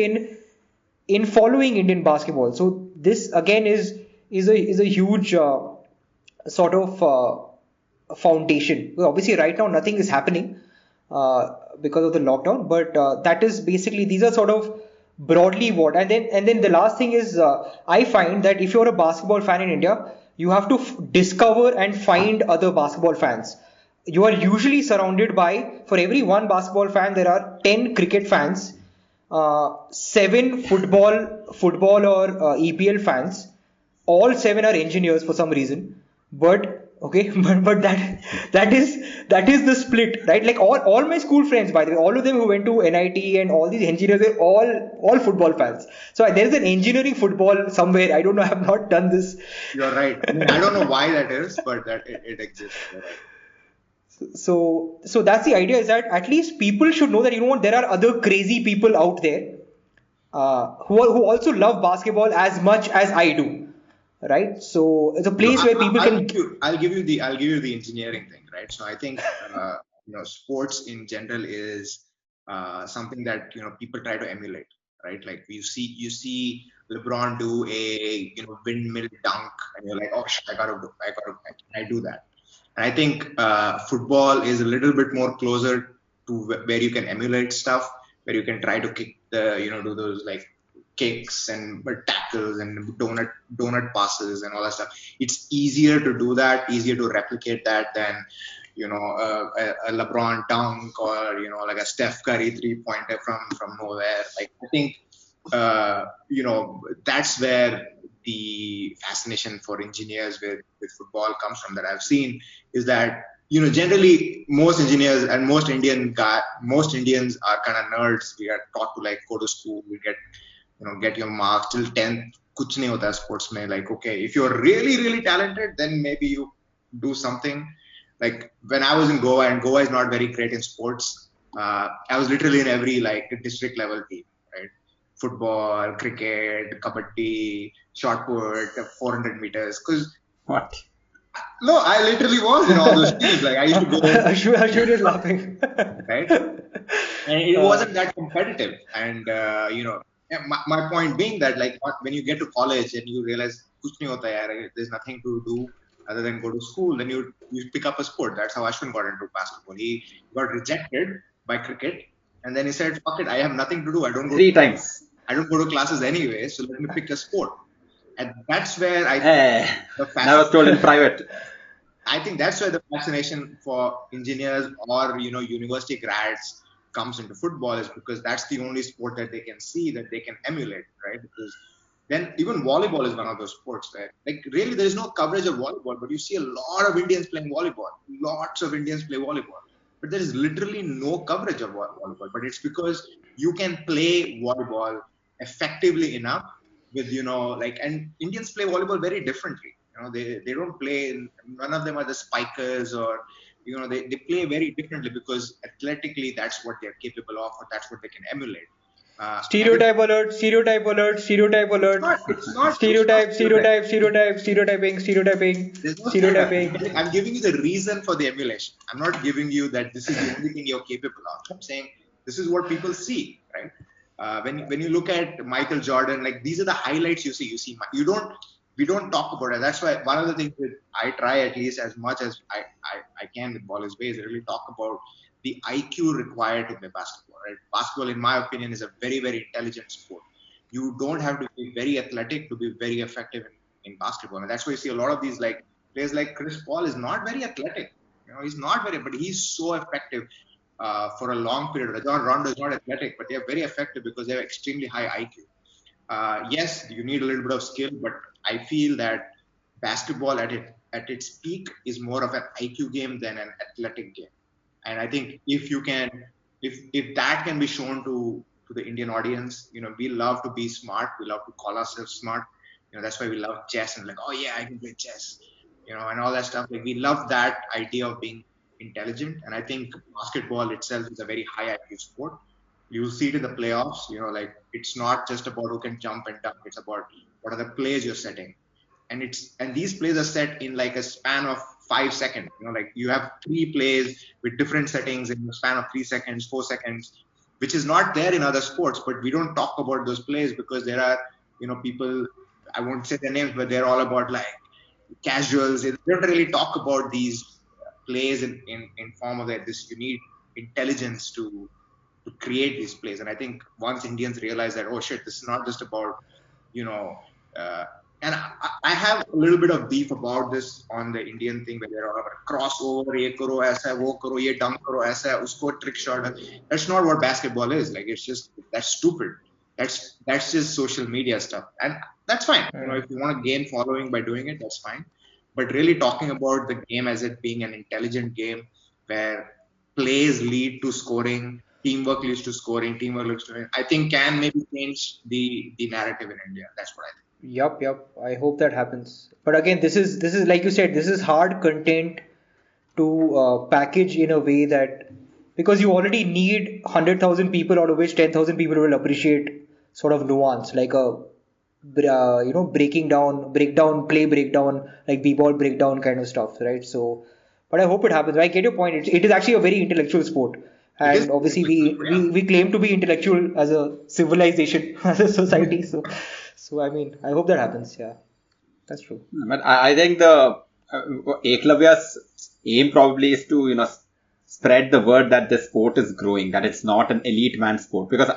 [SPEAKER 3] in following Indian basketball. So this again is a huge sort of foundation. Well, obviously, right now nothing is happening because of the lockdown, but that is basically, these are sort of broadly what. And then the last thing is, I find that if you're a basketball fan in India, you have to discover and find other basketball fans. You are usually surrounded by, for every one basketball fan, there are 10 cricket fans, 7 football or EPL fans. All 7 are engineers for some reason, but okay, but that is the split, right? Like all my school friends, by the way, all of them who went to NIT, and all these engineers, they're all football fans. So there's an engineering football somewhere. I don't know. I have not done this.
[SPEAKER 2] You're right. I don't know why that is, but that it exists. You're right.
[SPEAKER 3] So that's the idea, is that at least people should know that there are other crazy people out there who also love basketball as much as I do, right? So it's a place where people can.
[SPEAKER 2] I'll give you the engineering thing, right? So I think sports in general is something that people try to emulate, right? Like you see LeBron do a windmill dunk, and you're like, oh shit, I do that. And I think football is a little bit more closer to where you can emulate stuff, where you can try to kick do those like kicks and tackles and donut passes and all that stuff. It's easier to do that, easier to replicate that than a LeBron dunk, or like a Steph Curry 3-pointer from nowhere. Like I think that's where the fascination for engineers with football comes from, that I've seen, is that generally most engineers and most Indians are kind of nerds. We are taught to like go to school, we get your marks till 10th. Kuch nahi hota sports mein. Like, okay, if you're really really talented, then maybe you do something. Like when I was in Goa, and Goa is not very great in sports, I was literally in every like district level team, right? Football, cricket, kabaddi, shot put, 400 meters. Cause
[SPEAKER 1] what?
[SPEAKER 2] No, I literally was in all those teams. Like I used to go.
[SPEAKER 3] Ashwin is laughing.
[SPEAKER 2] Right? And it wasn't that competitive. And my point being that like when you get to college and you realize kuch nahi hota yaar, there's nothing to do other than go to school, then you pick up a sport. That's how Ashwin got into basketball. He got rejected by cricket, and then he said, "Fuck it, I have nothing to do. I don't go
[SPEAKER 1] 3 times.
[SPEAKER 2] I don't go to classes anyway, so let me pick a sport." And that's where I think
[SPEAKER 1] I was told in private.
[SPEAKER 2] I think that's where the fascination for engineers or university grads comes into football, is because that's the only sport that they can see, that they can emulate, right? Because then even volleyball is one of those sports where like really there is no coverage of volleyball, but you see a lot of Indians playing volleyball. Lots of Indians play volleyball, but there is literally no coverage of volleyball. But it's because you can play volleyball effectively enough with and Indians play volleyball very differently. They don't play, none of them are the spikers, or they play very differently, because athletically that's what they're capable of, or that's what they can emulate.
[SPEAKER 3] Stereotype alert, stereotype alert, stereotype alert.
[SPEAKER 2] It's not
[SPEAKER 3] stereotyping,
[SPEAKER 2] There's no
[SPEAKER 3] stereotyping.
[SPEAKER 2] I'm giving you the reason for the emulation. I'm not giving you that this is the only thing you're capable of. I'm saying This is what people see, right? When you look at Michael Jordan, like these are the highlights you see. We don't talk about it. That's why one of the things that I try at least as much as I can with Ball is Way is really talk about the IQ required to play basketball, right? Basketball, in my opinion, is a very, very intelligent sport. You don't have to be very athletic to be very effective in basketball. And that's why you see a lot of these like players like Chris Paul is not very athletic. He's not very, but he's so effective for a long period. Rajon Rondo is not athletic, but they are very effective because they have extremely high IQ. Yes, you need a little bit of skill, but I feel that basketball at its peak is more of an IQ game than an athletic game. And I think if that can be shown to the Indian audience, we love to be smart. We love to call ourselves smart. That's why we love chess and like, oh yeah, I can play chess, and all that stuff. Like we love that idea of being intelligent. And I think basketball itself is a very high IQ sport. You'll see it in the playoffs, like it's not just about who can jump and dunk. It's about what are the plays you're setting. And these plays are set in like a span of 5 seconds. Like you have 3 plays with different settings in the span of 3 seconds, 4 seconds, which is not there in other sports. But we don't talk about those plays because there are, people, I won't say their names, but they're all about like casuals. They don't really talk about these plays in form of this you need intelligence to create these plays. And I think once Indians realize that, oh shit, this is not just about, and I have a little bit of beef about this on the Indian thing where they're all about crossover, ye karo aisa, wo karo, ye dunk karo aisa, usko trick shot. That's not what basketball is. Like that's stupid. That's just social media stuff, and that's fine. If you want to gain following by doing it, that's fine. But really talking about the game as it being an intelligent game where plays lead to scoring, teamwork leads to scoring, teamwork leads to, I think can maybe change the narrative in India. That's what I think.
[SPEAKER 3] Yup. I hope that happens. But again, this is like you said, this is hard content to package in a way that, because you already need 100,000 people, out of which 10,000 people will appreciate sort of nuance, like breakdown, like b-ball breakdown kind of stuff, right? So, but I hope it happens. I get your point. It is actually a very intellectual sport, and obviously we claim to be intellectual as a civilization, as a society. So I mean, I hope that happens. Yeah, that's true.
[SPEAKER 1] But I think the Eklavya's aim probably is to spread the word that this sport is growing, that it's not an elite man sport. Because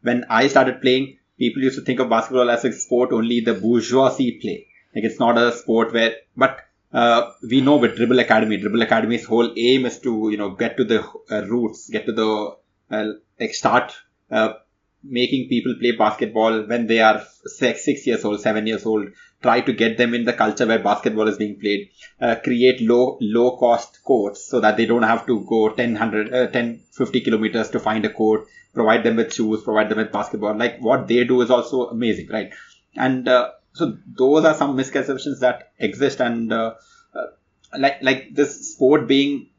[SPEAKER 1] when I started playing, people used to think of basketball as a sport only the bourgeoisie play. Like it's not a sport where, but we know with Dribble Academy's whole aim is to get to the roots, get to the start making people play basketball when they are 6 years old, 7 years old. Try to get them in the culture where basketball is being played. Create low cost courts so that they don't have to go 50 kilometers to find a court. Provide them with shoes, provide them with basketball. Like what they do is also amazing, right? And so those are some misconceptions that exist. And like this sport being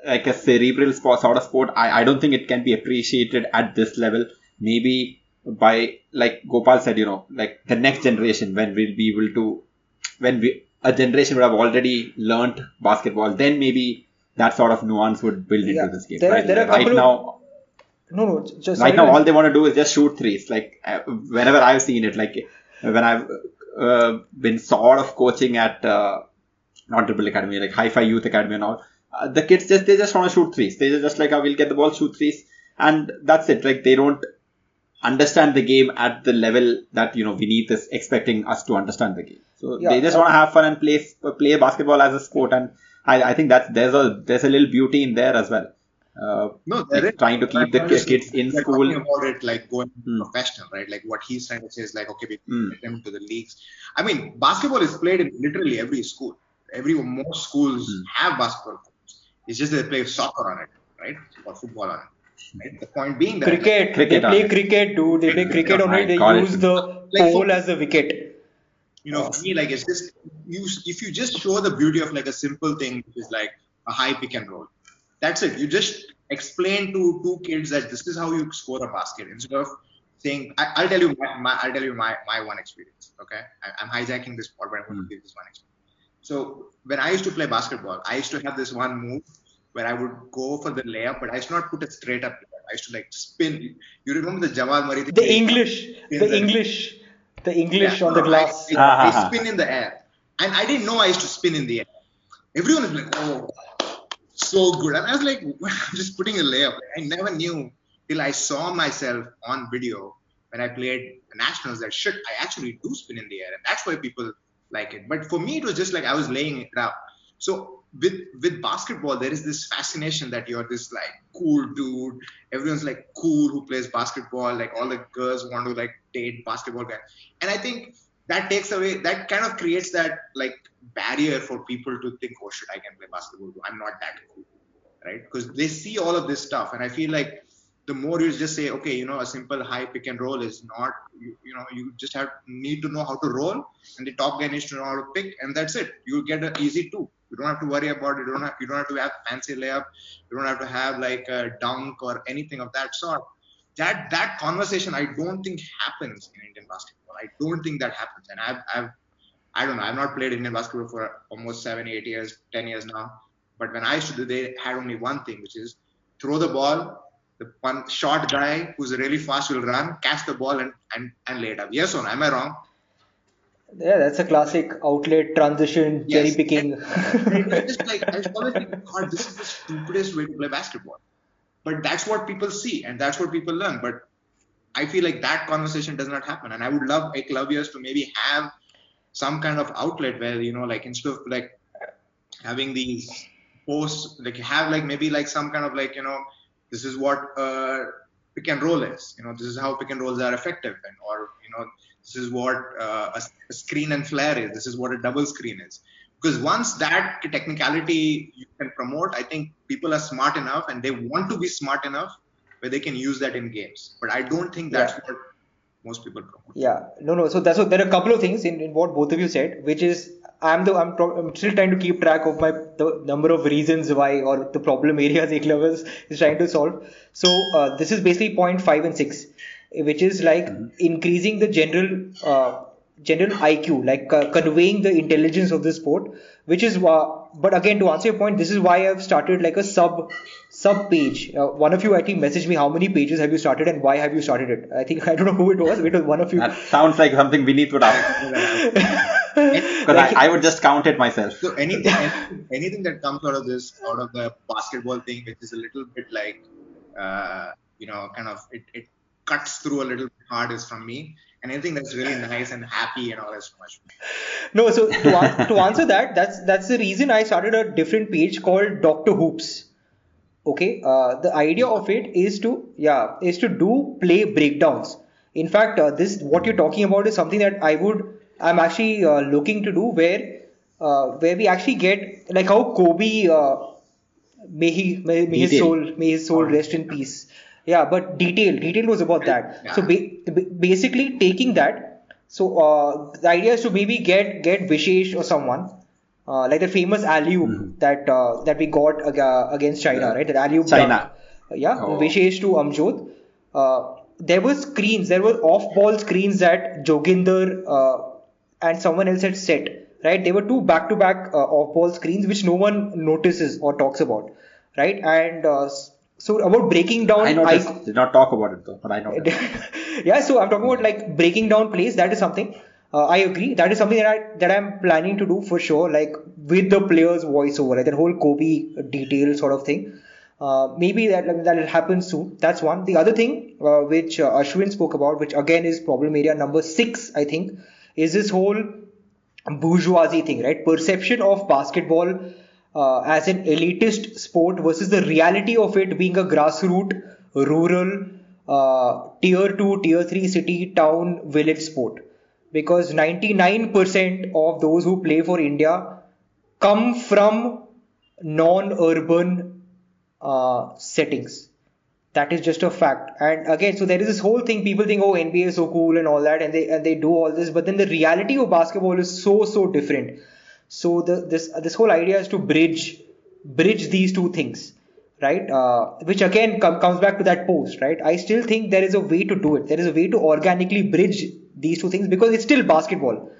[SPEAKER 1] like a cerebral sort of sport, I don't think it can be appreciated at this level. Maybe by, like Gopal said, like the next generation, when we'll be able to, a generation would have already learnt basketball, then maybe that sort of nuance would build into this game. Right now, all they want to do is just shoot threes. Like whenever I've seen it, like when I've been sort of coaching at not Dribble Academy, like Hi-Fi Youth Academy and all, the kids they just want to shoot threes. They're just like, we'll get the ball, shoot threes, and that's it. Like they don't understand the game at the level that Vineet is expecting us to understand the game. So they just want to have fun and play basketball as a sport, and I think that there's a little beauty in there as well. Trying to keep the kids in school.
[SPEAKER 2] Talking about it like going professional, right? Like what he's trying to say is like, okay, we get them to the leagues. I mean, basketball is played in literally every school. Most schools have basketball courts. It's just that they play soccer on it, right? Or football on it. Right? The point being that
[SPEAKER 3] cricket, they play cricket, dude. They play cricket on it. They use the pole as a wicket.
[SPEAKER 2] For me, like it's just if you just show the beauty of like a simple thing, which is like a high pick and roll. That's it. You just explain to two kids that this is how you score a basket instead of saying, I'll tell you my one experience. Okay, I'm hijacking this part, but I'm going to give this one experience. So when I used to play basketball, I used to have this one move where I would go for the layup, but I used to not put a straight up layup. I used to like spin. You remember the Jawad Murray thing?
[SPEAKER 3] The
[SPEAKER 2] Where he
[SPEAKER 3] English, the
[SPEAKER 2] spins and
[SPEAKER 3] English, the
[SPEAKER 2] yeah,
[SPEAKER 3] English on
[SPEAKER 2] no,
[SPEAKER 3] the
[SPEAKER 2] no,
[SPEAKER 3] glass.
[SPEAKER 1] Ha
[SPEAKER 2] I
[SPEAKER 1] ha ha.
[SPEAKER 2] spin in the air, and I didn't know I used to spin in the air. Everyone is like, oh, so good, and I was like, I'm just putting a layup. I never knew till I saw myself on video when I played the nationals that shit, I actually do spin in the air, and that's why people like it. But for me, it was just like I was laying it out. So with basketball, there is this fascination that you're this like cool dude. Everyone's like cool who plays basketball. Like all the girls want to like date basketball guys, and I think that takes away, that kind of creates that like barrier for people to think, oh shit, I can play basketball. I'm not that cool, right? Because they see all of this stuff, and I feel like the more you just say, okay, a simple high pick and roll is not, you just need to know how to roll, and the top guy needs to know how to pick, and that's it. You'll get an easy two. You don't have to worry about it. You don't have to have fancy layup. You don't have to have like a dunk or anything of that sort. That conversation I don't think happens in Indian basketball. I don't think that happens, and I don't know. I've not played Indian basketball for almost 7, 8 years, 10 years now. But when I used to do, they had only one thing, which is throw the ball. The one short guy who's really fast will run, catch the ball and lay it up. Yes or no? Am I wrong?
[SPEAKER 3] Yeah, that's a classic outlet transition cherry
[SPEAKER 2] Yes.
[SPEAKER 3] picking.
[SPEAKER 2] And it was just like, I was always thinking, God, this is the stupidest way to play basketball. But that's what people see and that's what people learn. But I feel like that conversation does not happen. And I would love Eklaviyas to maybe have some kind of outlet where, like instead of like having these posts, like have like maybe like some kind of like, this is what pick and roll is, this is how pick and rolls are effective, and or this is what a screen and flare is, this is what a double screen is. Because once that technicality you can promote, I think people are smart enough and they want to be smart enough where they can use that in games. But I don't think that's
[SPEAKER 3] Yeah.
[SPEAKER 2] what most people promote.
[SPEAKER 3] Yeah, no. So there are a couple of things in what both of you said, which is I'm still trying to keep track of the number of reasons why, or the problem areas Eklavya is trying to solve. So this is basically point 5 and 6, which is like increasing the general IQ, like conveying the intelligence of the sport, which is but again, to answer your point, this is why I've started like a sub page. One of you I think messaged me, how many pages have you started and why have you started it? I think I don't know who it was. It was one of you.
[SPEAKER 1] That sounds like something Vineet would ask. Because I would just count it myself.
[SPEAKER 2] So anything that comes out of the basketball thing, which is a little bit like, kind of it cuts through a little bit hard, is from me. And anything that's really nice and happy and all is so much.
[SPEAKER 3] No, so to answer that, that's the reason I started a different page called Dr. Hoops. Okay, the idea of it is to do play breakdowns. In fact, this what you're talking about is something that I'm actually looking to do, where we actually get like how Kobe, may his
[SPEAKER 1] Detail.
[SPEAKER 3] soul rest in peace. Yeah, but detail was about that.
[SPEAKER 2] Yeah.
[SPEAKER 3] So basically taking that. So the idea is to maybe get Vishesh or someone. Like the famous alley-oop that we got against China, right? That alley-oop
[SPEAKER 1] China.
[SPEAKER 3] dunk. Yeah,
[SPEAKER 1] Oh.
[SPEAKER 3] Vishesh to Amjod. There were off-ball screens that Joginder and someone else had set, right? There were two back-to-back off-ball screens which no one notices or talks about, right? And so about breaking down,
[SPEAKER 1] I noticed. Did not talk about it though, but I noticed.
[SPEAKER 3] yeah, so I'm talking about like breaking down plays. That is something. I agree. That is something that I'm planning to do for sure. Like with the players' voiceover, like that whole Kobe detail sort of thing. Maybe that'll happen soon. That's one. The other thing which Ashwin spoke about, which again is problem area number 6, I think, is this whole bourgeoisie thing, right? Perception of basketball as an elitist sport versus the reality of it being a grassroots, rural, tier 2, tier 3 city, town, village sport. Because 99% of those who play for India come from non-urban settings. That is just a fact. And again, so there is this whole thing. People think, oh, NBA is so cool and all that, and they do all this. But then the reality of basketball is so different. So this whole idea is to bridge these two things, right? Which again comes back to that post, right? I still think there is a way to do it. There is a way to organically bridge these two things because it's still basketball.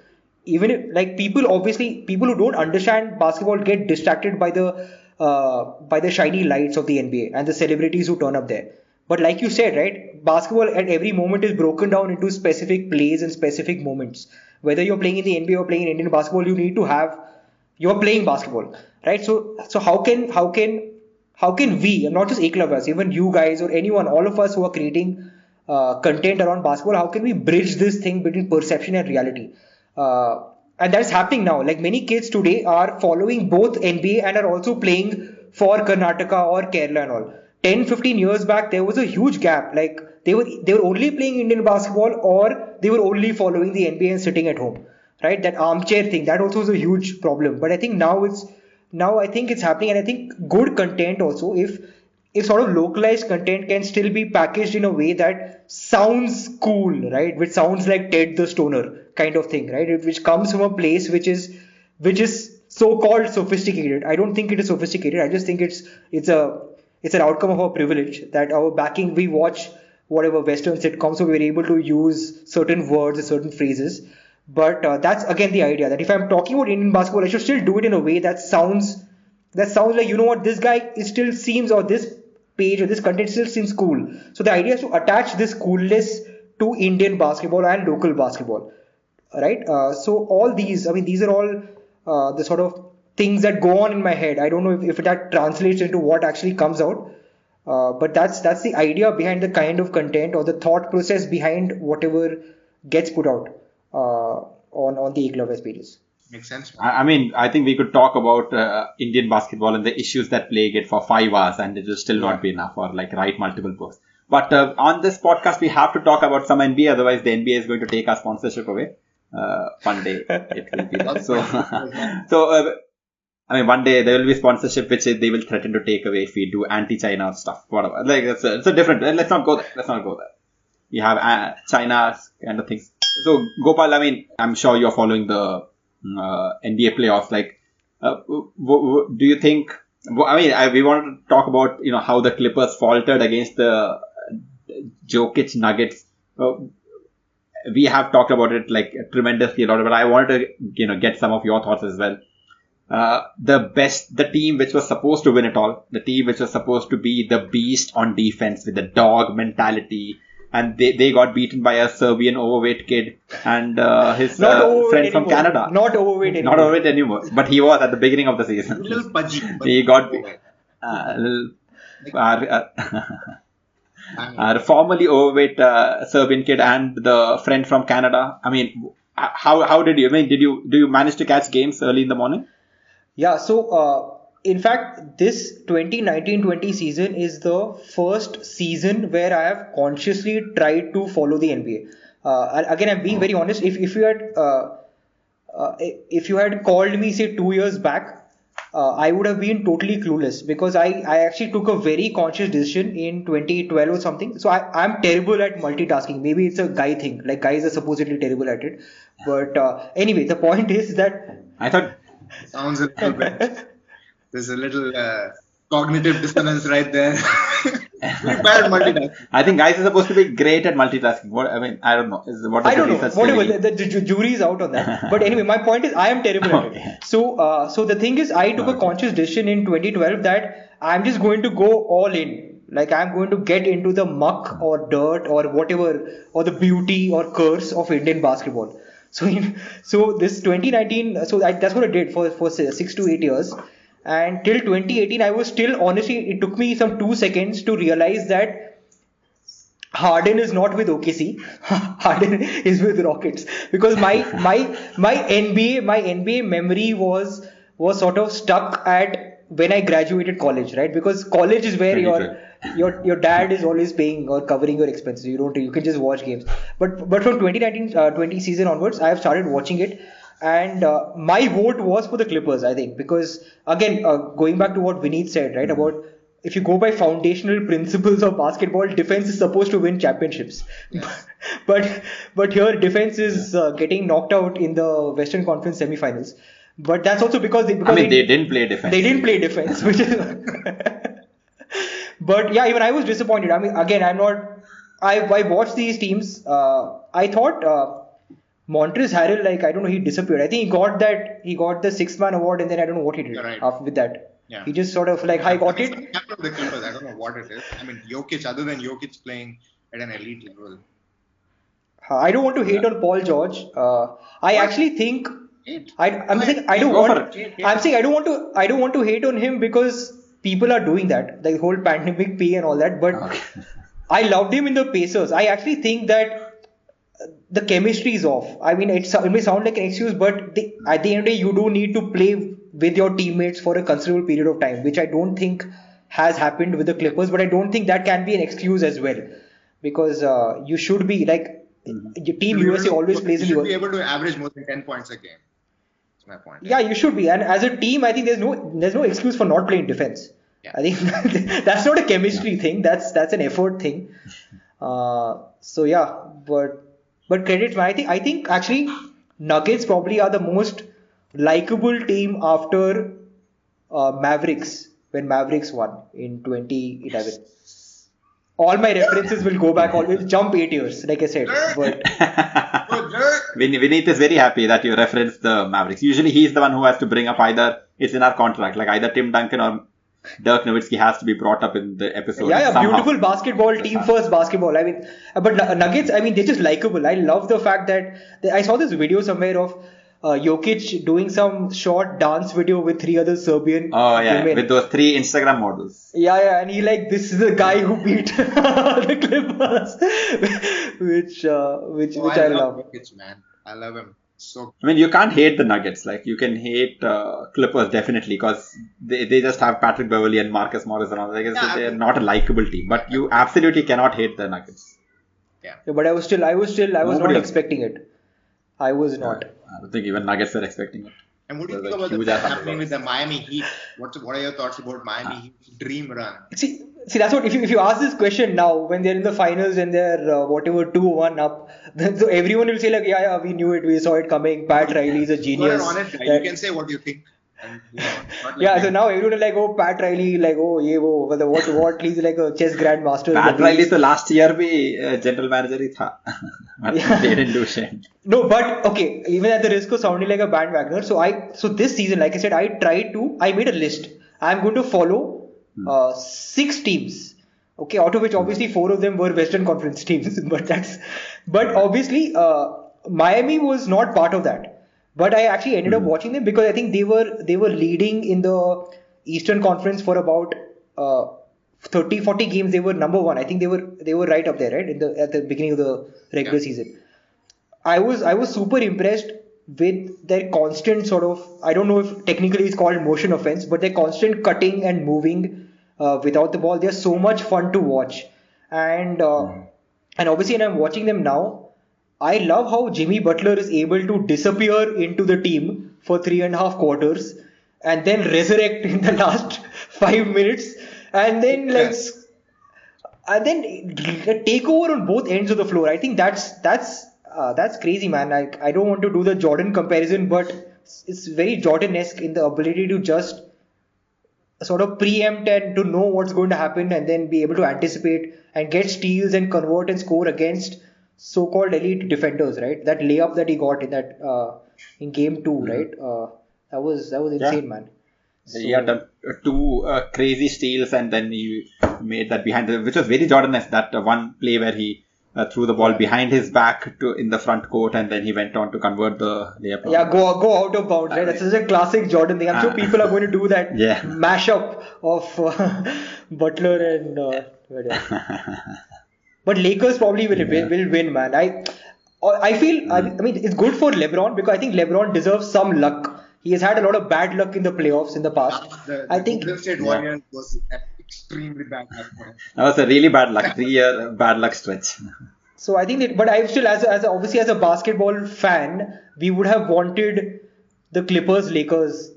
[SPEAKER 3] Even if, like people who don't understand basketball get distracted by the by the shiny lights of the NBA and the celebrities who turn up there. But like you said, right, basketball at every moment is broken down into specific plays and specific moments. Whether you're playing in the NBA or playing in Indian basketball, you need to have you're playing basketball, right? So how can we, and not just Eklavas, even you guys or anyone, all of us who are creating content around basketball, how can we bridge this thing between perception and reality? And that's happening now. Like many kids today are following both NBA and are also playing for Karnataka or Kerala and all. 10, 15 years back, there was a huge gap. Like they were only playing Indian basketball or they were only following the NBA and sitting at home, right? That armchair thing, that also is a huge problem. But I think now I think it's happening, and I think good content also, if sort of localized content can still be packaged in a way that sounds cool, right? Which sounds like Ted the Stoner kind of thing, right? Which comes from a place which is so-called sophisticated. I don't think it is sophisticated. I just think it's an outcome of our privilege that our backing we watch whatever Western sitcoms, so we're able to use certain words and certain phrases. But that's again the idea that if I'm talking about Indian basketball, I should still do it in a way that sounds like, you know what, this guy is still seems, or this page or this content still seems cool. So the idea is to attach this coolness to Indian basketball and local basketball, right? So all these, I mean, these are all the sort of things that go on in my head. I don't know if that translates into what actually comes out, but that's the idea behind the kind of content or the thought process behind whatever gets put out on the Eklavas pages.
[SPEAKER 2] Makes sense.
[SPEAKER 1] I mean, I think we could talk about Indian basketball and the issues that plague it for 5 hours, and it will still not be enough, or like write multiple books. But on this podcast, we have to talk about some NBA, otherwise the NBA is going to take our sponsorship away. One day it will be that. So I mean, one day there will be sponsorship which they will threaten to take away if we do anti-China stuff, whatever. Like it's a different. Let's not go there. You have China kind of things. So Gopal, I mean, I'm sure you're following the NBA playoffs. Like, do you think? I mean, we want to talk about how the Clippers faltered against the Jokic Nuggets. We have talked about it like tremendously a lot, but I wanted to get some of your thoughts as well. The team which was supposed to win it all, the team which was supposed to be the beast on defense with the dog mentality, and they got beaten by a Serbian overweight kid and his friend from Canada.
[SPEAKER 3] Not overweight anymore.
[SPEAKER 1] But he was at the beginning of the season.
[SPEAKER 2] A little pudgy.
[SPEAKER 1] He got our formerly overweight Serbian kid and the friend from Canada. I mean, how did you? I mean, do you manage to catch games early in the morning?
[SPEAKER 3] Yeah, so in fact, this 2019-20 season is the first season where I have consciously tried to follow the NBA. And again, I'm being very honest. If you had called me say 2 years back, I would have been totally clueless, because I actually took a very conscious decision in 2012 or something. So I'm terrible at multitasking. Maybe it's a guy thing. Like guys are supposedly terrible at it. But anyway, the point is that
[SPEAKER 1] I thought.
[SPEAKER 2] Sounds a little bit. There's a little cognitive dissonance right there. We're bad at multitasking.
[SPEAKER 1] I think guys are supposed to be great at multitasking. I don't know.
[SPEAKER 3] I don't know. Whatever. The jury is out on that. But anyway, my point is I am terrible at it. So the thing is, I took a conscious decision in 2012 that I'm just going to go all in. Like I'm going to get into the muck or dirt or whatever, or the beauty or curse of Indian basketball. So this 2019, that's what I did for 6 to 8 years, and till 2018 I was still, honestly, it took me some 2 seconds to realize that Harden is not with OKC. Harden is with Rockets, because my NBA memory was sort of stuck at when I graduated college, right? Because college is where your dad is always paying or covering your expenses. You can just watch games. But from 2019-20 season onwards, I have started watching it, and my vote was for the Clippers, I think, because again, going back to what Vineet said, right, about if you go by foundational principles of basketball, defense is supposed to win championships. Yes. But here defense is getting knocked out in the Western Conference semifinals. But that's also because they
[SPEAKER 1] didn't play defense.
[SPEAKER 3] They didn't play defense, which is. But yeah, even I was disappointed. I mean, again, I watched these teams. I thought Montrezl Harrell, like, I don't know, he disappeared. I think he got the sixth man award, and then I don't know what he did with that.
[SPEAKER 2] Yeah.
[SPEAKER 3] He just sort of like, I got
[SPEAKER 2] He's
[SPEAKER 3] it.
[SPEAKER 2] the captain of the Clippers. I don't know what it is. I mean, Jokic, other than Jokic playing at an elite level.
[SPEAKER 3] I don't want to hate on Paul George. I
[SPEAKER 2] What?
[SPEAKER 3] actually think
[SPEAKER 2] Hate.
[SPEAKER 3] I'm saying I don't
[SPEAKER 1] Go for
[SPEAKER 3] want.
[SPEAKER 1] it.
[SPEAKER 3] I'm saying I don't want to hate on him because people are doing that, the whole pandemic pay and all that. But
[SPEAKER 1] Okay.
[SPEAKER 3] I loved him in the Pacers. I actually think that the chemistry is off. I mean, it may sound like an excuse, but at the end of the day, you do need to play with your teammates for a considerable period of time, which I don't think has happened with the Clippers. But I don't think that can be an excuse as well, because you should be like your Team USA always plays
[SPEAKER 2] You
[SPEAKER 3] in
[SPEAKER 2] should
[SPEAKER 3] the.
[SPEAKER 2] be able to average more than 10 points a game. That's my point.
[SPEAKER 3] Yeah, you should be. And as a team, I think there's no excuse for not playing defense.
[SPEAKER 2] Yeah.
[SPEAKER 3] I think that's not a chemistry thing. That's an effort thing. So yeah, but credits, man. I think actually Nuggets probably are the most likable team after Mavericks when Mavericks won in 2011. All my references will go back. Always jump 8 years, like I said. But
[SPEAKER 1] Vineet is very happy that you referenced the Mavericks. Usually he's the one who has to bring up either, it's in our contract, like either Tim Duncan or Dirk Nowitzki has to be brought up in the episode.
[SPEAKER 3] yeah,
[SPEAKER 1] somehow.
[SPEAKER 3] beautiful basketball, team first basketball. I mean, but Nuggets, I mean, they're just likable. I love the fact that I saw this video somewhere of Jokic doing some short dance video with 3 other Serbian
[SPEAKER 1] Oh yeah,
[SPEAKER 3] women.
[SPEAKER 1] with those 3 Instagram models.
[SPEAKER 3] Yeah, and he like, this is the guy who beat the Clippers, which I love.
[SPEAKER 2] Jokic, man. I love him. So
[SPEAKER 1] I mean, you can't hate the Nuggets. Like, you can hate Clippers definitely because they just have Patrick Beverly and Marcus Morris and all that.
[SPEAKER 2] Yeah,
[SPEAKER 1] They're not a likable team. But you absolutely cannot hate the Nuggets.
[SPEAKER 3] Yeah, but I was not
[SPEAKER 1] Nobody else.
[SPEAKER 3] expecting it. I was not.
[SPEAKER 1] I don't think even Nuggets were expecting it.
[SPEAKER 2] And what do you
[SPEAKER 1] There's
[SPEAKER 2] think
[SPEAKER 1] a
[SPEAKER 2] about the
[SPEAKER 1] huge
[SPEAKER 2] thing
[SPEAKER 1] ass
[SPEAKER 2] happening with the
[SPEAKER 1] underdogs.
[SPEAKER 2] Miami Heat? What are your thoughts about Miami Heat's dream run?
[SPEAKER 3] See, that's what, if you ask this question now when they're in the finals and they're whatever 2-1 up, then so everyone will say like, yeah, we knew it, we saw it coming. Pat Riley is a
[SPEAKER 2] You're
[SPEAKER 3] genius.
[SPEAKER 2] an honest guy.
[SPEAKER 3] That-
[SPEAKER 2] You can say what you think. And, not like
[SPEAKER 3] yeah,
[SPEAKER 2] that.
[SPEAKER 3] so now everyone is like, oh, Pat Riley, like, oh, yeah, oh, what, he's like a chess grandmaster.
[SPEAKER 1] Pat Riley तो last year भी general manager ही था. But
[SPEAKER 3] Yeah.
[SPEAKER 1] they didn't do shit.
[SPEAKER 3] No, but okay, even at the risk of sounding like a bandwagoner, so this season, like I said, I made a list. I'm going to follow 6 teams. Okay, out of which obviously 4 of them were Western Conference teams, but obviously Miami was not part of that. But I actually ended up watching them because I think they were leading in the Eastern Conference for about 30-40 games. They were number 1. I think they were right up there, right, at the beginning of the regular season. I was super impressed with their constant sort of, I don't know if technically it's called motion offense, but their constant cutting and moving without the ball. They're so much fun to watch, and obviously, and I'm watching them now. I love how Jimmy Butler is able to disappear into the team for 3.5 quarters and then resurrect in the last 5 minutes, and then take over on both ends of the floor. I think that's crazy, man. I don't want to do the Jordan comparison, but it's very Jordan-esque in the ability to just sort of preempt and to know what's going to happen and then be able to anticipate and get steals and convert and score against so-called elite defenders, right? That layup that he got in game 2, right? That was insane, man.
[SPEAKER 1] He had done 2 crazy steals and then he made that behind which was very Jordan-esque. That one play where he threw the ball behind his back in the front court and then he went on to convert the layup.
[SPEAKER 3] Yeah, go out of bounds, right? That's such a classic Jordan thing. I'm sure people are going to do that mashup of Butler and but Lakers probably will win, man. I feel I mean it's good for LeBron because I think LeBron deserves some luck. He has had a lot of bad luck in the playoffs in the past. I think
[SPEAKER 2] Golden State Warriors was extremely bad luck.
[SPEAKER 1] That was a really bad luck, 3-year bad luck stretch.
[SPEAKER 3] So I think but I still obviously as a basketball fan, we would have wanted the Clippers Lakers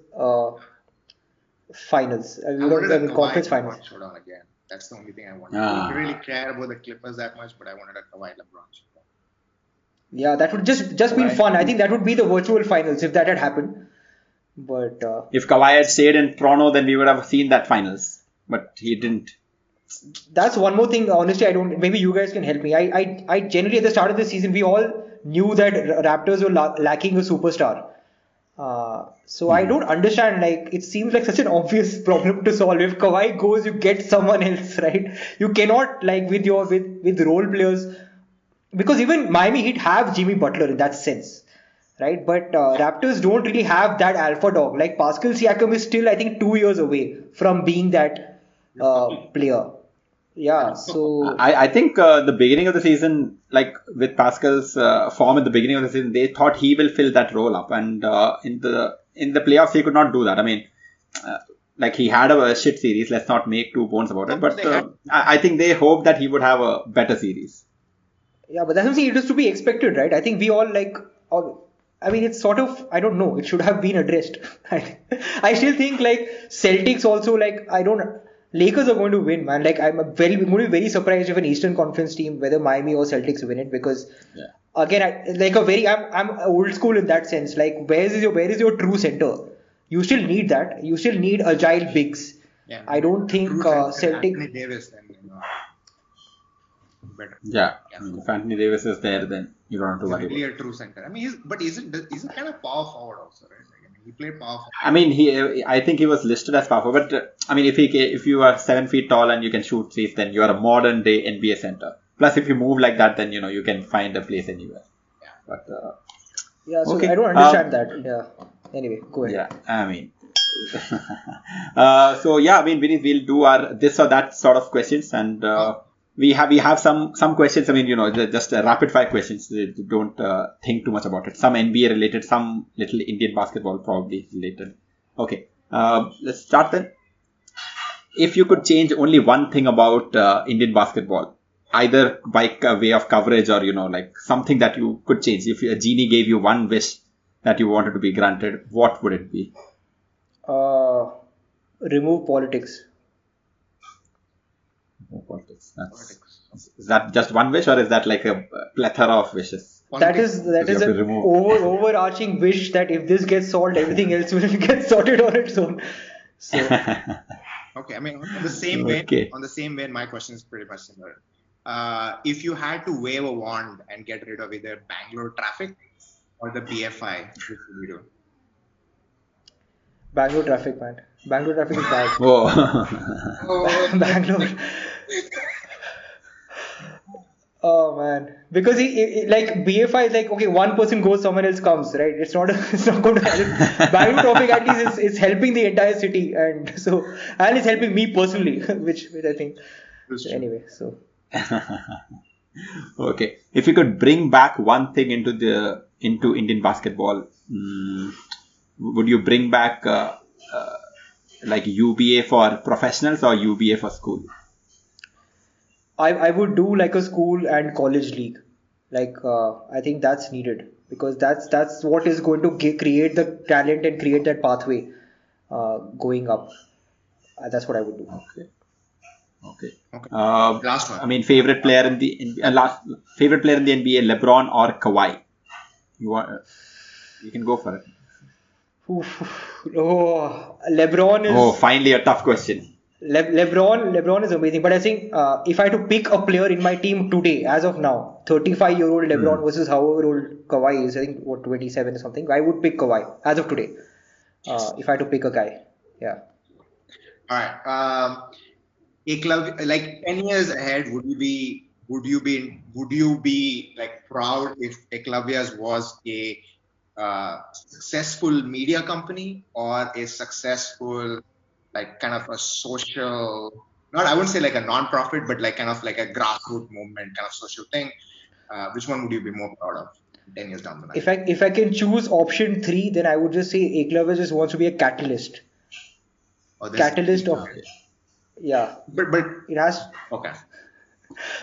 [SPEAKER 3] finals.
[SPEAKER 2] I wanted a
[SPEAKER 3] conference
[SPEAKER 2] Kawhi
[SPEAKER 3] finals.
[SPEAKER 2] showdown again. That's the only thing I wanted. I didn't really care about the Clippers that much, but I wanted a Kawhi LeBron showdown.
[SPEAKER 3] Yeah, that would just been fun. I think that would be the virtual finals if that had happened. But
[SPEAKER 1] if Kawhi had stayed in Toronto, then we would have seen that finals. But he didn't.
[SPEAKER 3] That's one more thing. Honestly, I don't. Maybe you guys can help me. I generally at the start of the season we all knew that Raptors were lacking a superstar. So I don't understand. Like, it seems like such an obvious problem to solve. If Kawhi goes, you get someone else, right? You cannot, like, with role players, because even Miami Heat have Jimmy Butler in that sense, right? But Raptors don't really have that alpha dog. Like, Pascal Siakam is still, I think, 2 years away from being that player. Yeah. So
[SPEAKER 1] I think the beginning of the season, like with Pascal's form at the beginning of the season, they thought he will fill that role up, and in the playoffs he could not do that. I mean, like he had a shit series. Let's not make two bones about it. But I think they hoped that he would have a better series.
[SPEAKER 3] yeah, but that's something it is to be expected, right? I think we all like. I mean, it's sort of, I don't know. It should have been addressed. I still think like Celtics also, like, I don't. Lakers are going to win, man. Like, I'm going to be very surprised if an Eastern Conference team, whether Miami or Celtics, win it, because again, I'm old school in that sense. Like, where is your true center? You still need that. You still need agile bigs.
[SPEAKER 2] Yeah,
[SPEAKER 3] I don't think Celtic.
[SPEAKER 2] Anthony Davis then, better.
[SPEAKER 1] Yeah. I mean, if Anthony Davis is there, then you don't have to
[SPEAKER 2] He's
[SPEAKER 1] worry
[SPEAKER 2] really
[SPEAKER 1] about it.
[SPEAKER 2] a true center. I mean, he's a kind of power forward also, right? Like, I mean, he played power forward.
[SPEAKER 1] I mean, I think he was listed as power forward, but I mean, if you are 7 feet tall and you can shoot threes, then you are a modern day NBA center. Plus, if you move like that, then you can find a place anywhere.
[SPEAKER 2] Yeah.
[SPEAKER 1] But
[SPEAKER 3] Yeah, so
[SPEAKER 1] okay.
[SPEAKER 3] I don't understand that. Yeah. Anyway, go ahead.
[SPEAKER 1] Yeah, I mean, so yeah, I mean, we'll do our this or that sort of questions, and we have some questions. I mean, just rapid fire questions. Don't think too much about it. Some NBA related, some little Indian basketball probably related. Okay, let's start then. If you could change only one thing about Indian basketball, either by way of coverage or like something that you could change, if a genie gave you one wish that you wanted to be granted, what would it be?
[SPEAKER 3] Remove politics.
[SPEAKER 1] Politics. Is that just one wish, or is that like a plethora of wishes?
[SPEAKER 3] That is
[SPEAKER 1] You have to
[SPEAKER 3] an
[SPEAKER 1] remove.
[SPEAKER 3] overarching wish that if this gets solved, everything else will get sorted on its own. So
[SPEAKER 2] Okay, I mean, on the same vein,
[SPEAKER 1] Okay.
[SPEAKER 2] my question is pretty much similar. If you had to wave a wand and get rid of either Bangalore traffic or the BFI, which would you do?
[SPEAKER 3] Bangalore traffic, man. Bangalore traffic is bad.
[SPEAKER 1] Oh.
[SPEAKER 3] Bangalore. Oh man, because like BFI is like, okay, one person goes, someone else comes, right? It's not going to help. Bangalore traffic at least is helping the entire city, and it's helping me personally, which I think.
[SPEAKER 2] That's true.
[SPEAKER 3] Anyway, so
[SPEAKER 1] Okay. If you could bring back one thing into Indian basketball, would you bring back like UBA for professionals or UBA for school?
[SPEAKER 3] I would do like a school and college league. Like I think that's needed, because that's what is going to create the talent and create that pathway going up. That's what I would do.
[SPEAKER 1] Okay.
[SPEAKER 2] Okay.
[SPEAKER 1] Last
[SPEAKER 2] one.
[SPEAKER 1] I mean, favorite player in the NBA, LeBron or Kawhi? You can go for it.
[SPEAKER 3] Oh, LeBron is.
[SPEAKER 1] Oh, finally a tough question.
[SPEAKER 3] LeBron is amazing, but I think if I had to pick a player in my team today, as of now, 35-year-old LeBron versus however old Kawhi is, I think what 27 or something, I would pick Kawhi as of today. If I had to pick a guy, yeah.
[SPEAKER 2] All right. A club like 10 years ahead, would you be like proud if Eclavias was a successful media company or a successful like kind of a social, not I wouldn't say like a non-profit, but like kind of like a grassroots movement kind of social thing? Which one would you be more proud of 10 years down the line?
[SPEAKER 3] If I can choose option 3, then I would just say Eklavya just wants to be a catalyst. Catalyst of yeah.
[SPEAKER 2] But
[SPEAKER 3] it has.
[SPEAKER 2] Okay.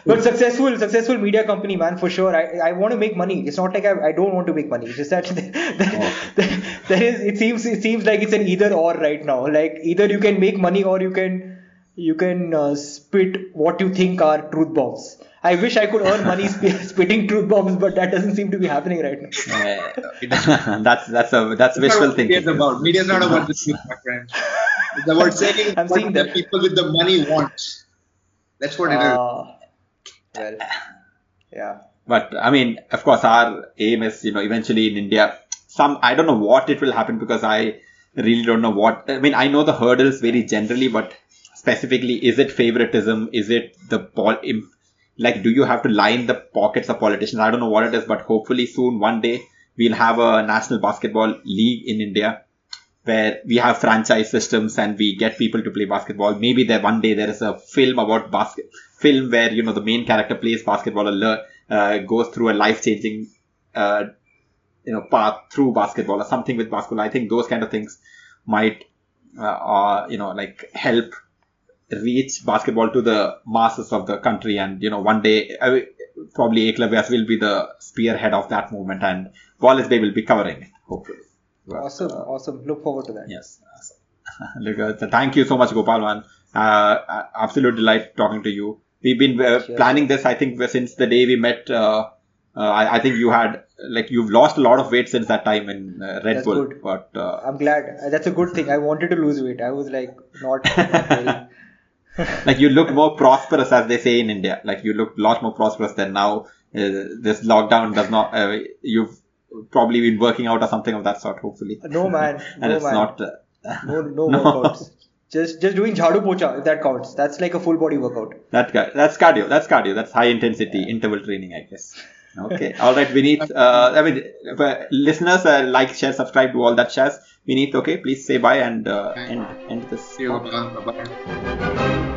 [SPEAKER 3] But successful media company, man, for sure. I want to make money. It's not like I don't want to make money. It's just that there is. It seems like it's an either or right now. Like either you can make money or you can spit what you think are truth bombs. I wish I could earn money spitting truth bombs, but that doesn't seem to be happening right now.
[SPEAKER 1] That's wishful thinking.
[SPEAKER 2] Media is not about the truth, my friend. It's about saying what the people with the money want. That's what it is.
[SPEAKER 3] Well, yeah.
[SPEAKER 1] But I mean, of course, our aim is, eventually in India, I don't know what it will happen, because I really don't know what. I mean, I know the hurdles very generally, but specifically, is it favoritism? Is it like, do you have to line the pockets of politicians? I don't know what it is, but hopefully soon, one day, we'll have a national basketball league in India where we have franchise systems and we get people to play basketball. Maybe there one day there is a film about film where, the main character plays basketball or goes through a life-changing, path through basketball or something with basketball. I think those kind of things might, like help reach basketball to the masses of the country. And, one day, probably Eklavya will be the spearhead of that movement, and Wallace Bay will be covering it, hopefully.
[SPEAKER 3] Awesome. Look forward to that.
[SPEAKER 1] Yes. Look, thank you so much, Gopal, man. Absolute delight talking to you. We've been planning this, I think, since the day we met. I think you've lost a lot of weight since that time in Red Bull.
[SPEAKER 3] Good.
[SPEAKER 1] But
[SPEAKER 3] I'm glad. That's a good thing. I wanted to lose weight. I was like, not really.
[SPEAKER 1] Like, you look more prosperous, as they say in India. Like, you look a lot more prosperous than now. This lockdown does not. You've probably been working out or something of that sort, hopefully.
[SPEAKER 3] No, man.
[SPEAKER 1] And it's not.
[SPEAKER 3] No workouts. Just doing jhadu pocha, if that counts. That's like a full body workout.
[SPEAKER 1] That's cardio. That's high intensity interval training, I guess. Okay. All right, Vineet. Listeners, like, share, subscribe, do all that jazz. Vineet, okay, please say bye and end this.
[SPEAKER 2] See you. Bye-bye.